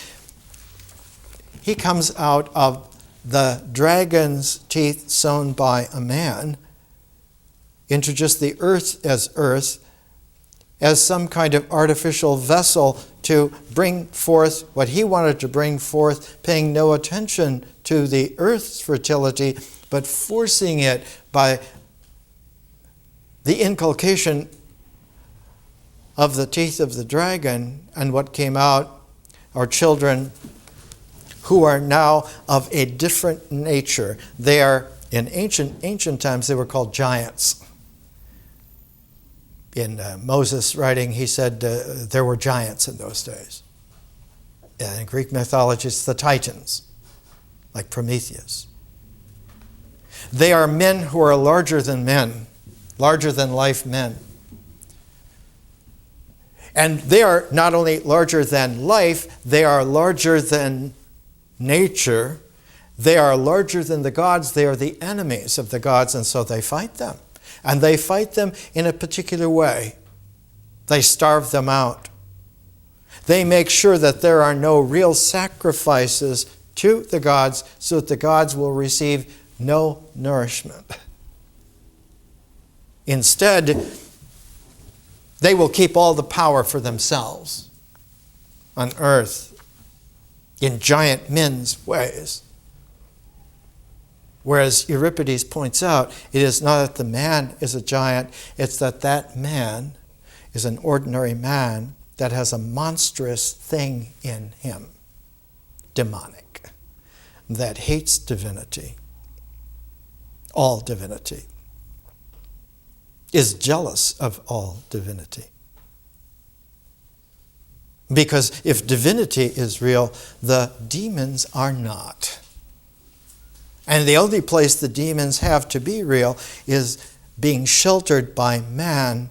he comes out of the dragon's teeth sown by a man into just the earth as some kind of artificial vessel to bring forth what he wanted to bring forth, paying no attention to the earth's fertility, but forcing it by the inculcation of the teeth of the dragon. And what came out are children who are now of a different nature. They are, in ancient times, they were called giants. In Moses' writing, he said there were giants in those days. In Greek mythology, it's the Titans, like Prometheus. They are men who are larger than men, larger than life men. And they are not only larger than life, they are larger than nature. They are larger than the gods. They are the enemies of the gods, and so they fight them. And they fight them in a particular way. They starve them out. They make sure that there are no real sacrifices to the gods, so that the gods will receive no nourishment. Instead, they will keep all the power for themselves on earth in giant men's ways. Whereas Euripides points out, it is not that the man is a giant, it's that that man is an ordinary man that has a monstrous thing in him, demonic, that hates divinity, all divinity, is jealous of all divinity. Because if divinity is real, the demons are not. And the only place the demons have to be real is being sheltered by man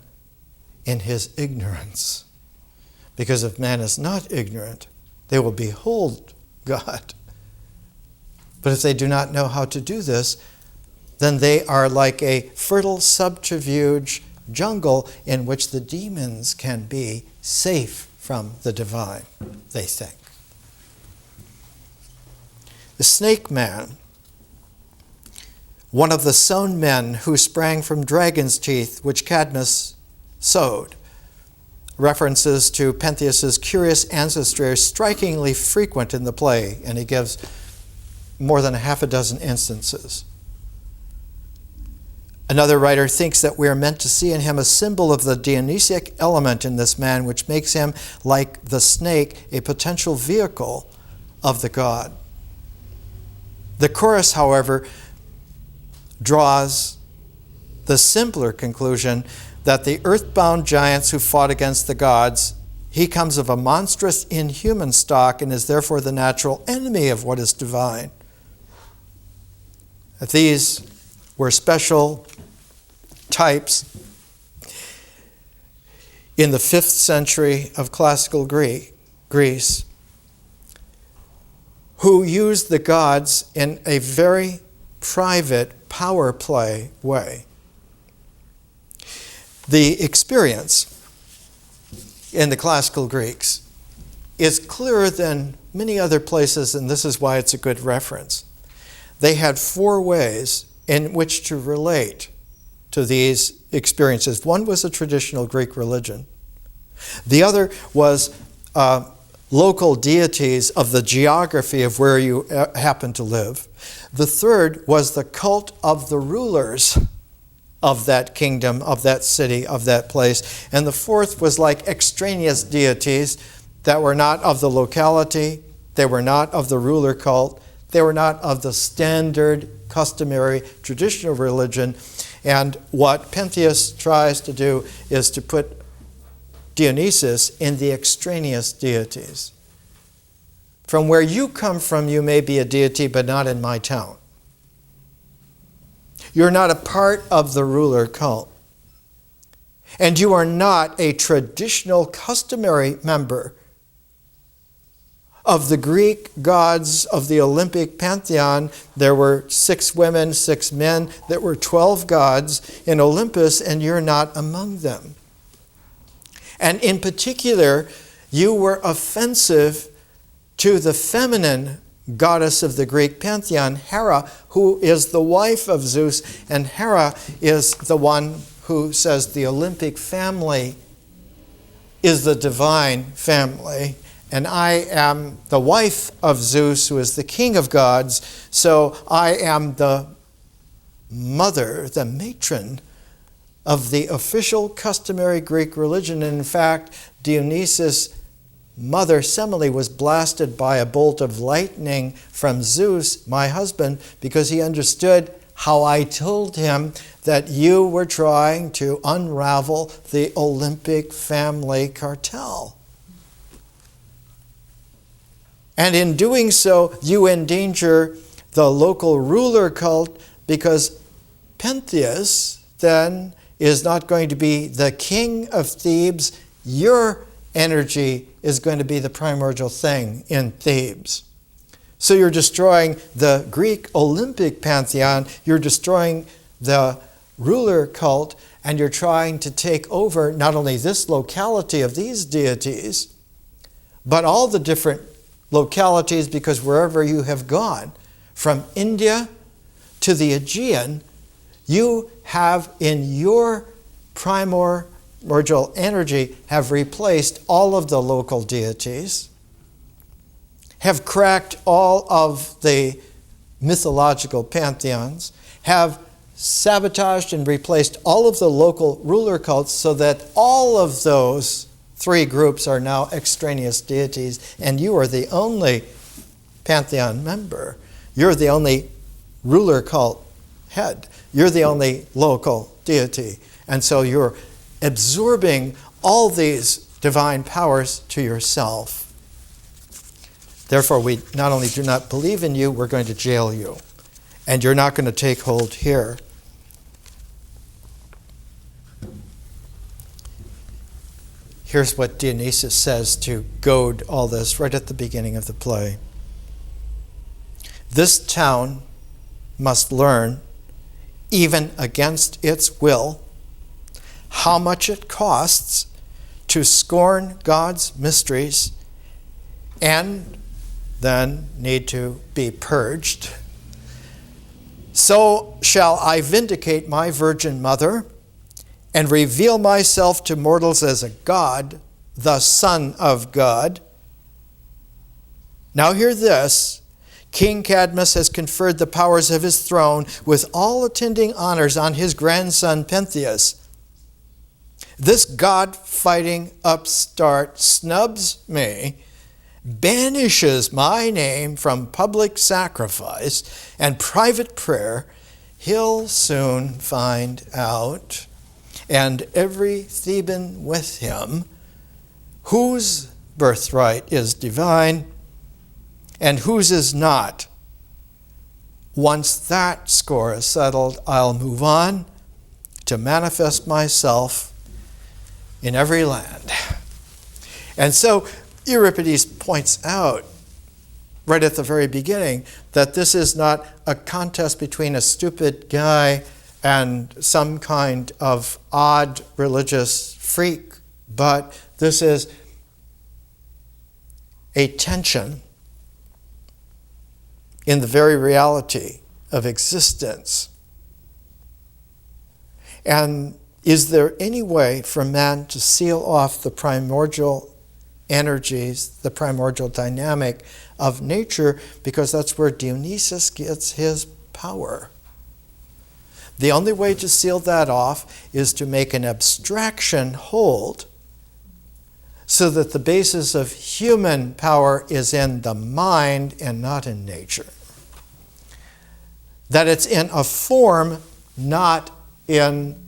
in his ignorance. Because if man is not ignorant, they will behold God. But if they do not know how to do this, then they are like a fertile subterfuge jungle in which the demons can be safe from the divine, they think. The snake man, one of the sown men who sprang from dragon's teeth, which Cadmus sowed. References to Pentheus's curious ancestry are strikingly frequent in the play, and he gives more than a half a dozen instances. Another writer thinks that we are meant to see in him a symbol of the Dionysiac element in this man, which makes him, like the snake, a potential vehicle of the god. The chorus, however, draws the simpler conclusion that the earthbound giants who fought against the gods, he comes of a monstrous inhuman stock and is therefore the natural enemy of what is divine. That these were special types in the 5th century of classical Greece who used the gods in a very private power play way. The experience in the classical Greeks is clearer than many other places, and this is why it's a good reference. They had 4 ways in which to relate to these experiences. One was a traditional Greek religion. The other was local deities of the geography of where you happen to live. The third was the cult of the rulers of that kingdom, of that city, of that place. And the fourth was like extraneous deities that were not of the locality, they were not of the ruler cult, they were not of the standard, customary, traditional religion. And what Pentheus tries to do is to put Dionysus in the extraneous deities. From where you come from, you may be a deity, but not in my town. You're not a part of the ruler cult. And you are not a traditional, customary member of the Greek gods of the Olympic pantheon. There were 6 women, 6 men. There were 12 gods in Olympus, and you're not among them. And in particular, you were offensive to the feminine goddess of the Greek pantheon, Hera, who is the wife of Zeus, and Hera is the one who says the Olympic family is the divine family, and I am the wife of Zeus, who is the king of gods, so I am the mother, the matron of the official customary Greek religion. And in fact, Dionysus' mother Semele was blasted by a bolt of lightning from Zeus, my husband, because he understood how I told him that you were trying to unravel the Olympic family cartel. And in doing so, you endanger the local ruler cult, because Pentheus then is not going to be the king of Thebes. Your energy is going to be the primordial thing in Thebes. So you're destroying the Greek Olympic pantheon, you're destroying the ruler cult, and you're trying to take over not only this locality of these deities, but all the different localities, because wherever you have gone, from India to the Aegean, you have in your primordial energy have replaced all of the local deities, have cracked all of the mythological pantheons, have sabotaged and replaced all of the local ruler cults, so that all of those 3 groups are now extraneous deities, and you are the only pantheon member. You're the only ruler cult head. You're the only local deity. And so you're absorbing all these divine powers to yourself. Therefore, we not only do not believe in you, we're going to jail you. And you're not going to take hold here. Here's what Dionysus says to goad all this right at the beginning of the play. This town must learn, even against its will, how much it costs to scorn God's mysteries and then need to be purged. So shall I vindicate my virgin mother and reveal myself to mortals as a god, the Son of God. Now hear this. King Cadmus has conferred the powers of his throne with all attending honors on his grandson Pentheus. This God-fighting upstart snubs me, banishes my name from public sacrifice and private prayer. He'll soon find out, and every Theban with him, whose birthright is divine and whose is not. Once that score is settled, I'll move on to manifest myself in every land. And so Euripides points out right at the very beginning that this is not a contest between a stupid guy and some kind of odd religious freak, but this is a tension in the very reality of existence. And is there any way for man to seal off the primordial energies, the primordial dynamic of nature, because that's where Dionysus gets his power? The only way to seal that off is to make an abstraction hold, so that the basis of human power is in the mind and not in nature. That it's in a form, not in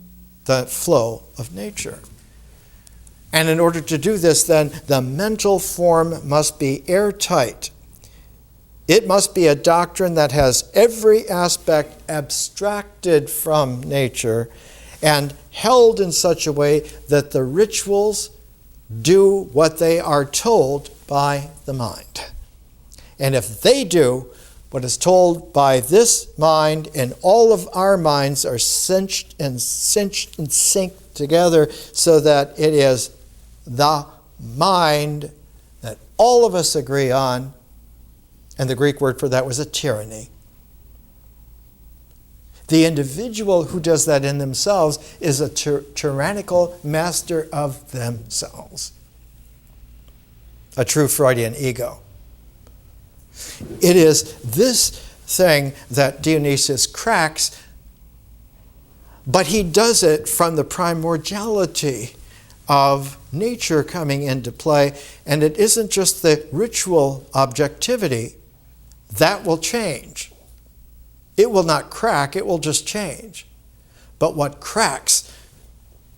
the flow of nature. And in order to do this, then, the mental form must be airtight It must be a doctrine that has every aspect abstracted from nature and held in such a way that the rituals do what they are told by the mind. And if they do what is told by this mind, and all of our minds are cinched and synced together so that it is the mind that all of us agree on, and the Greek word for that was a tyranny. The individual who does that in themselves is a tyrannical master of themselves. A true Freudian ego. It is this thing that Dionysius cracks, but he does it from the primordiality of nature coming into play, and it isn't just the ritual objectivity that will change. It will not crack, it will just change. But what cracks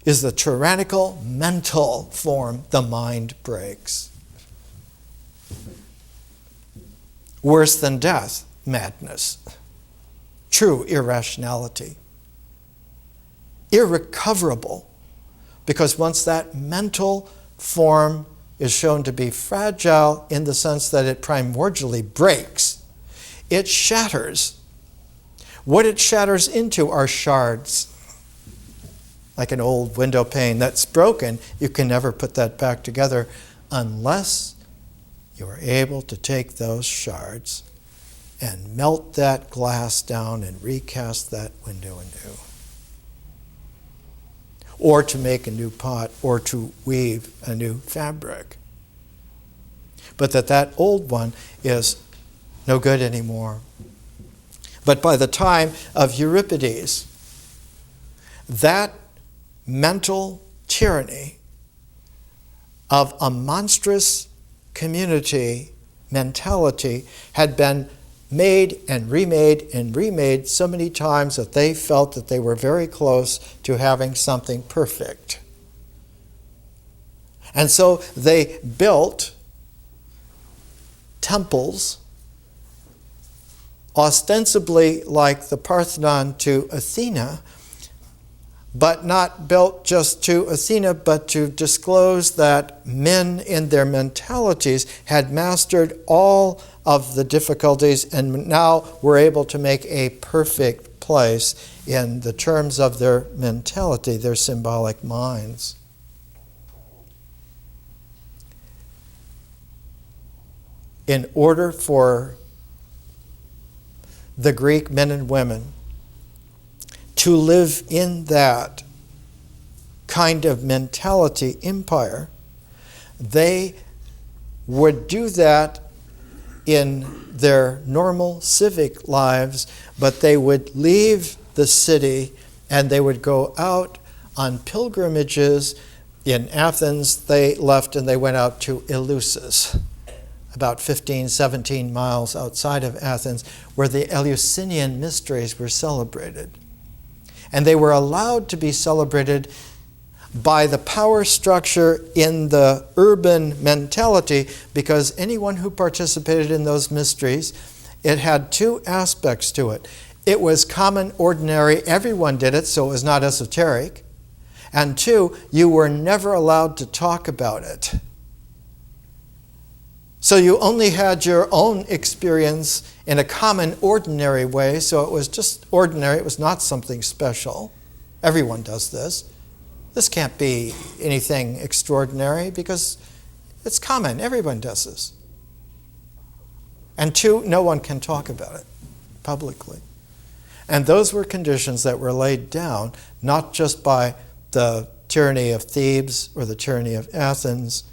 is the tyrannical mental form the mind breaks. Worse than death, madness. True irrationality. Irrecoverable. Because once that mental form is shown to be fragile in the sense that it primordially breaks, it shatters. What it shatters into are shards. Like an old window pane that's broken, you can never put that back together unless you are able to take those shards and melt that glass down and recast that window anew. Or to make a new pot, or to weave a new fabric. But that old one is no good anymore. But by the time of Euripides, that mental tyranny of a monstrous community mentality had been made and remade so many times that they felt that they were very close to having something perfect. And so they built temples ostensibly like the Parthenon to Athena, but not built just to Athena, but to disclose that men in their mentalities had mastered all of the difficulties and now were able to make a perfect place in the terms of their mentality, their symbolic minds. In order for the Greek men and women to live in that kind of mentality empire, they would do that in their normal civic lives, but they would leave the city and they would go out on pilgrimages. In Athens, they left and they went out to Eleusis, about 15, 17 miles outside of Athens, where the Eleusinian mysteries were celebrated. And they were allowed to be celebrated by the power structure in the urban mentality, because anyone who participated in those mysteries, it had two aspects to it. It was common, ordinary, everyone did it, so it was not esoteric. And two, you were never allowed to talk about it. So you only had your own experience in a common, ordinary way, so it was just ordinary, it was not something special. Everyone does this. This can't be anything extraordinary because it's common, everyone does this. And two, no one can talk about it publicly. And those were conditions that were laid down, not just by the tyranny of Thebes or the tyranny of Athens,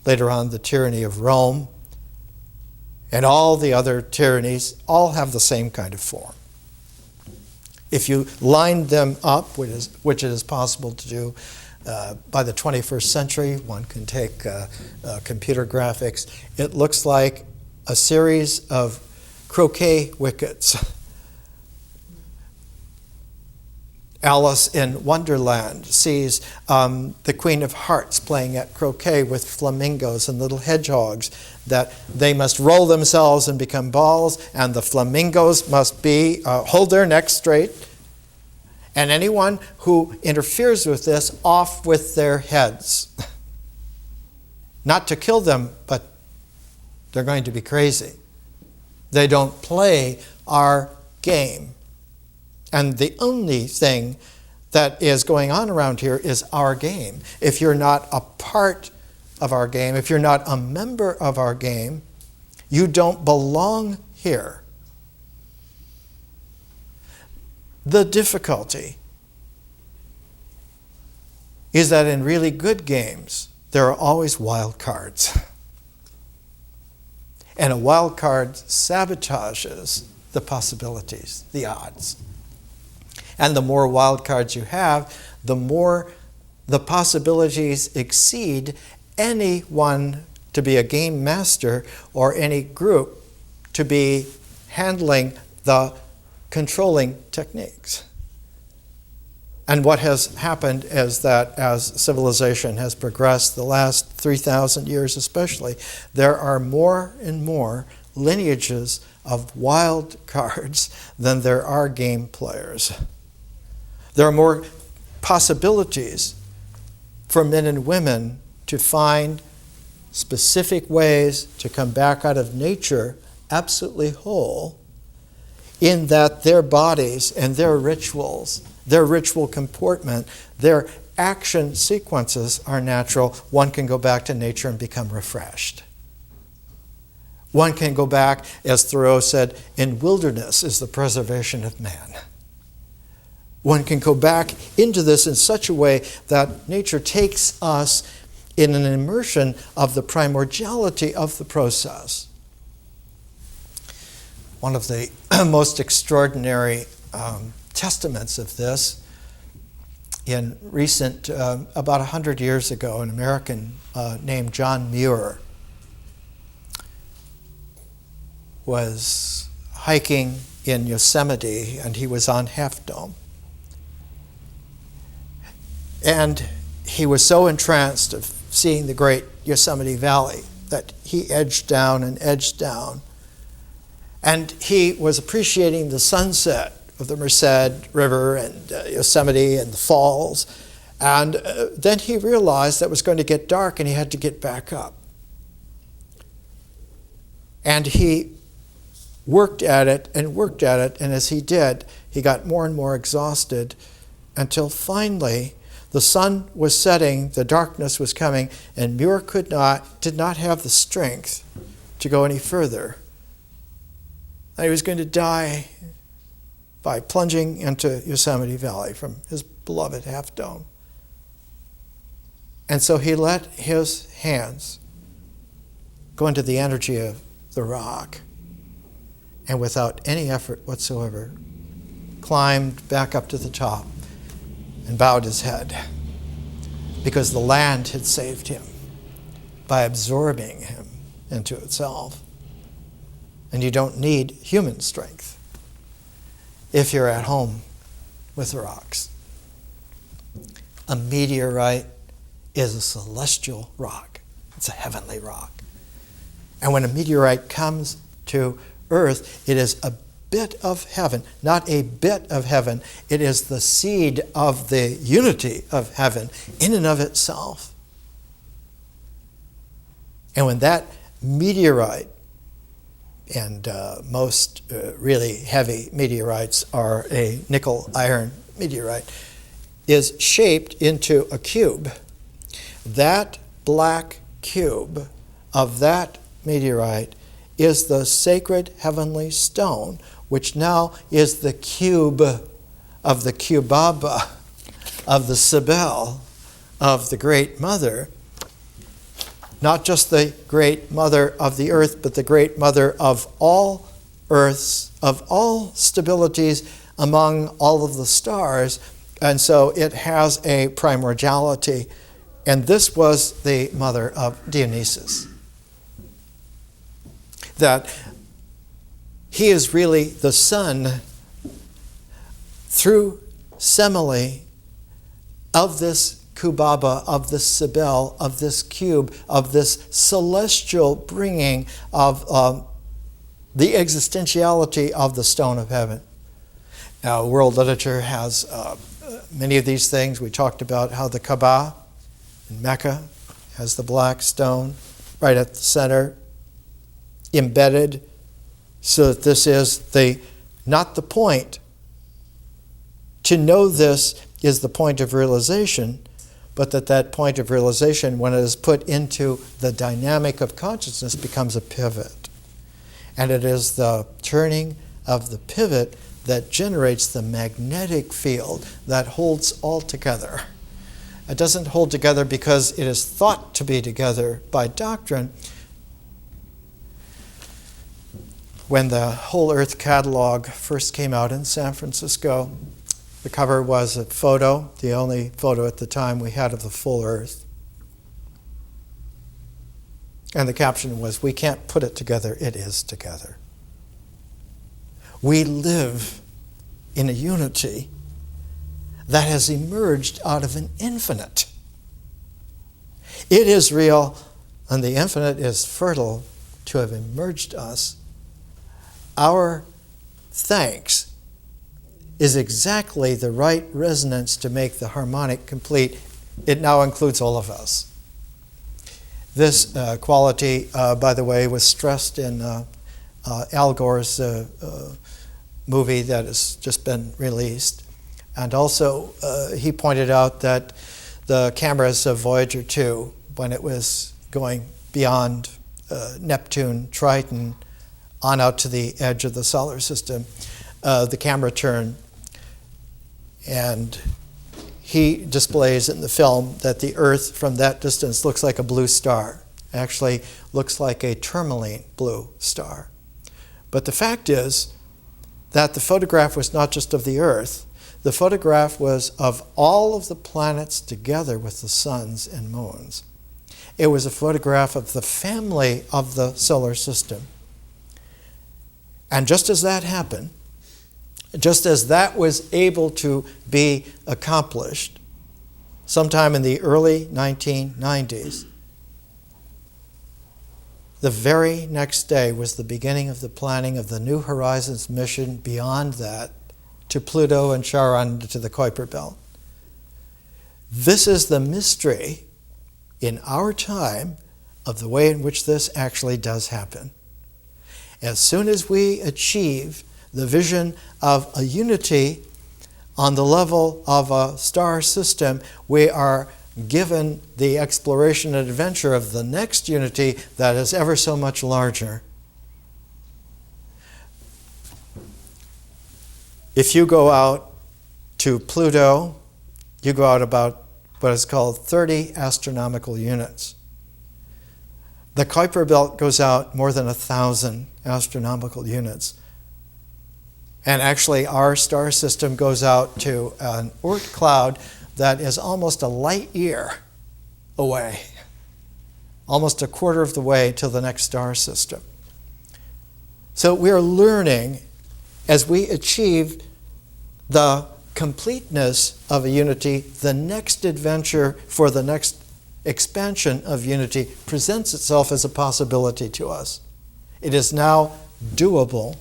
later on the tyranny of Rome, and all the other tyrannies all have the same kind of form. If you line them up, which it is possible to do by the 21st century, one can take computer graphics, it looks like a series of croquet wickets. Alice in Wonderland sees the Queen of Hearts playing at croquet with flamingos and little hedgehogs, that they must roll themselves and become balls, and the flamingos must be hold their necks straight. And anyone who interferes with this, off with their heads. Not to kill them, but they're going to be crazy. They don't play our game. And the only thing that is going on around here is our game. If you're not a part of our game, if you're not a member of our game, you don't belong here. The difficulty is that in really good games, there are always wild cards. And a wild card sabotages the possibilities, the odds. And the more wild cards you have, the more the possibilities exceed anyone to be a game master or any group to be handling the controlling techniques. And what has happened is that as civilization has progressed, the last 3,000 years especially, there are more and more lineages of wild cards than there are game players. There are more possibilities for men and women to find specific ways to come back out of nature absolutely whole, in that their bodies and their rituals, their ritual comportment, their action sequences are natural. One can go back to nature and become refreshed. One can go back, as Thoreau said, in wilderness is the preservation of man. One can go back into this in such a way that nature takes us in an immersion of the primordiality of the process. One of the most extraordinary testaments of this, in recent, about 100 years ago, an American named John Muir was hiking in Yosemite, and he was on Half Dome. And he was so entranced of seeing the great Yosemite Valley that he edged down and edged down. And he was appreciating the sunset of the Merced River and Yosemite and the falls. And then he realized that it was going to get dark and he had to get back up. And he worked at it, and as he did, he got more and more exhausted until finally the sun was setting, the darkness was coming, and Muir did not have the strength to go any further. And he was going to die by plunging into Yosemite Valley from his beloved Half Dome. And so he let his hands go into the energy of the rock, and without any effort whatsoever, climbed back up to the top and bowed his head, because the land had saved him by absorbing him into itself. And you don't need human strength if you're at home with the rocks. A meteorite is a celestial rock. It's a heavenly rock. And when a meteorite comes to Earth, it is a bit of heaven, not a bit of heaven. It is the seed of the unity of heaven in and of itself. And when that meteorite, and most really heavy meteorites are a nickel iron meteorite, is shaped into a cube, that black cube of that meteorite is the sacred heavenly stone, which now is the cube of the Cubaba, of the Cybele, of the Great Mother. Not just the Great Mother of the earth, but the Great Mother of all earths, of all stabilities among all of the stars. And so it has a primordiality. And this was the mother of Dionysus. That he is really the sun through simile of this kubaba, of this Sibel, of this cube, of this celestial bringing of the existentiality of the stone of heaven. Now, world literature has many of these things. We talked about how the Kaaba in Mecca has the black stone right at the center, embedded, so that this is not the point. To know this is the point of realization, but that point of realization, when it is put into the dynamic of consciousness, becomes a pivot. And it is the turning of the pivot that generates the magnetic field that holds all together. It doesn't hold together because it is thought to be together by doctrine. When the Whole Earth catalog first came out in San Francisco, the cover was a photo, the only photo at the time we had of the full Earth. And the caption was, "We can't put it together, it is together." We live in a unity that has emerged out of an infinite. It is real, and the infinite is fertile to have emerged us. Our thanks is exactly the right resonance to make the harmonic complete. It now includes all of us. This quality, by the way, was stressed in Al Gore's movie that has just been released. And also, he pointed out that the cameras of Voyager 2, when it was going beyond Neptune, Triton, on out to the edge of the solar system, the camera turned, and he displays in the film that the Earth from that distance looks like a blue star. Actually looks like a tourmaline blue star. But the fact is that the photograph was not just of the Earth. The photograph was of all of the planets together with the suns and moons. It was a photograph of the family of the solar system. And just as that happened, just as that was able to be accomplished sometime in the early 1990s, the very next day was the beginning of the planning of the New Horizons mission beyond that to Pluto and Charon to the Kuiper Belt. This is the mystery in our time of the way in which this actually does happen. As soon as we achieve the vision of a unity on the level of a star system, we are given the exploration and adventure of the next unity that is ever so much larger. If you go out to Pluto, you go out about what is called 30 astronomical units. The Kuiper Belt goes out more than 1,000 astronomical units. And actually, our star system goes out to an Oort cloud that is almost a light year away, almost a quarter of the way to the next star system. So we are learning as we achieve the completeness of a unity, the next adventure for the next expansion of unity presents itself as a possibility to us. It is now doable,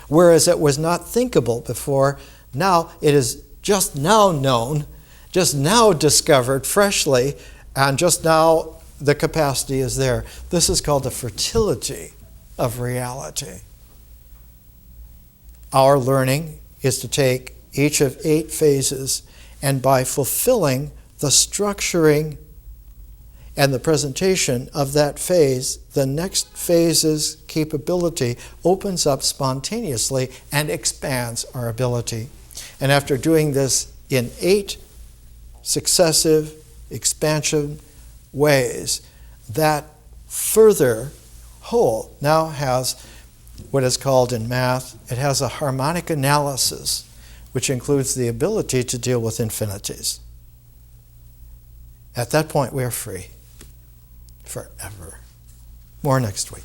whereas it was not thinkable before. Now it is just now known, just now discovered freshly, and just now the capacity is there. This is called the fertility of reality. Our learning is to take each of 8 phases, and by fulfilling the structuring and the presentation of that phase, the next phase's capability opens up spontaneously and expands our ability. And after doing this in 8 successive expansion ways, that further whole now has what is called in math, it has a harmonic analysis, which includes the ability to deal with infinities. At that point, we are free forever. More next week.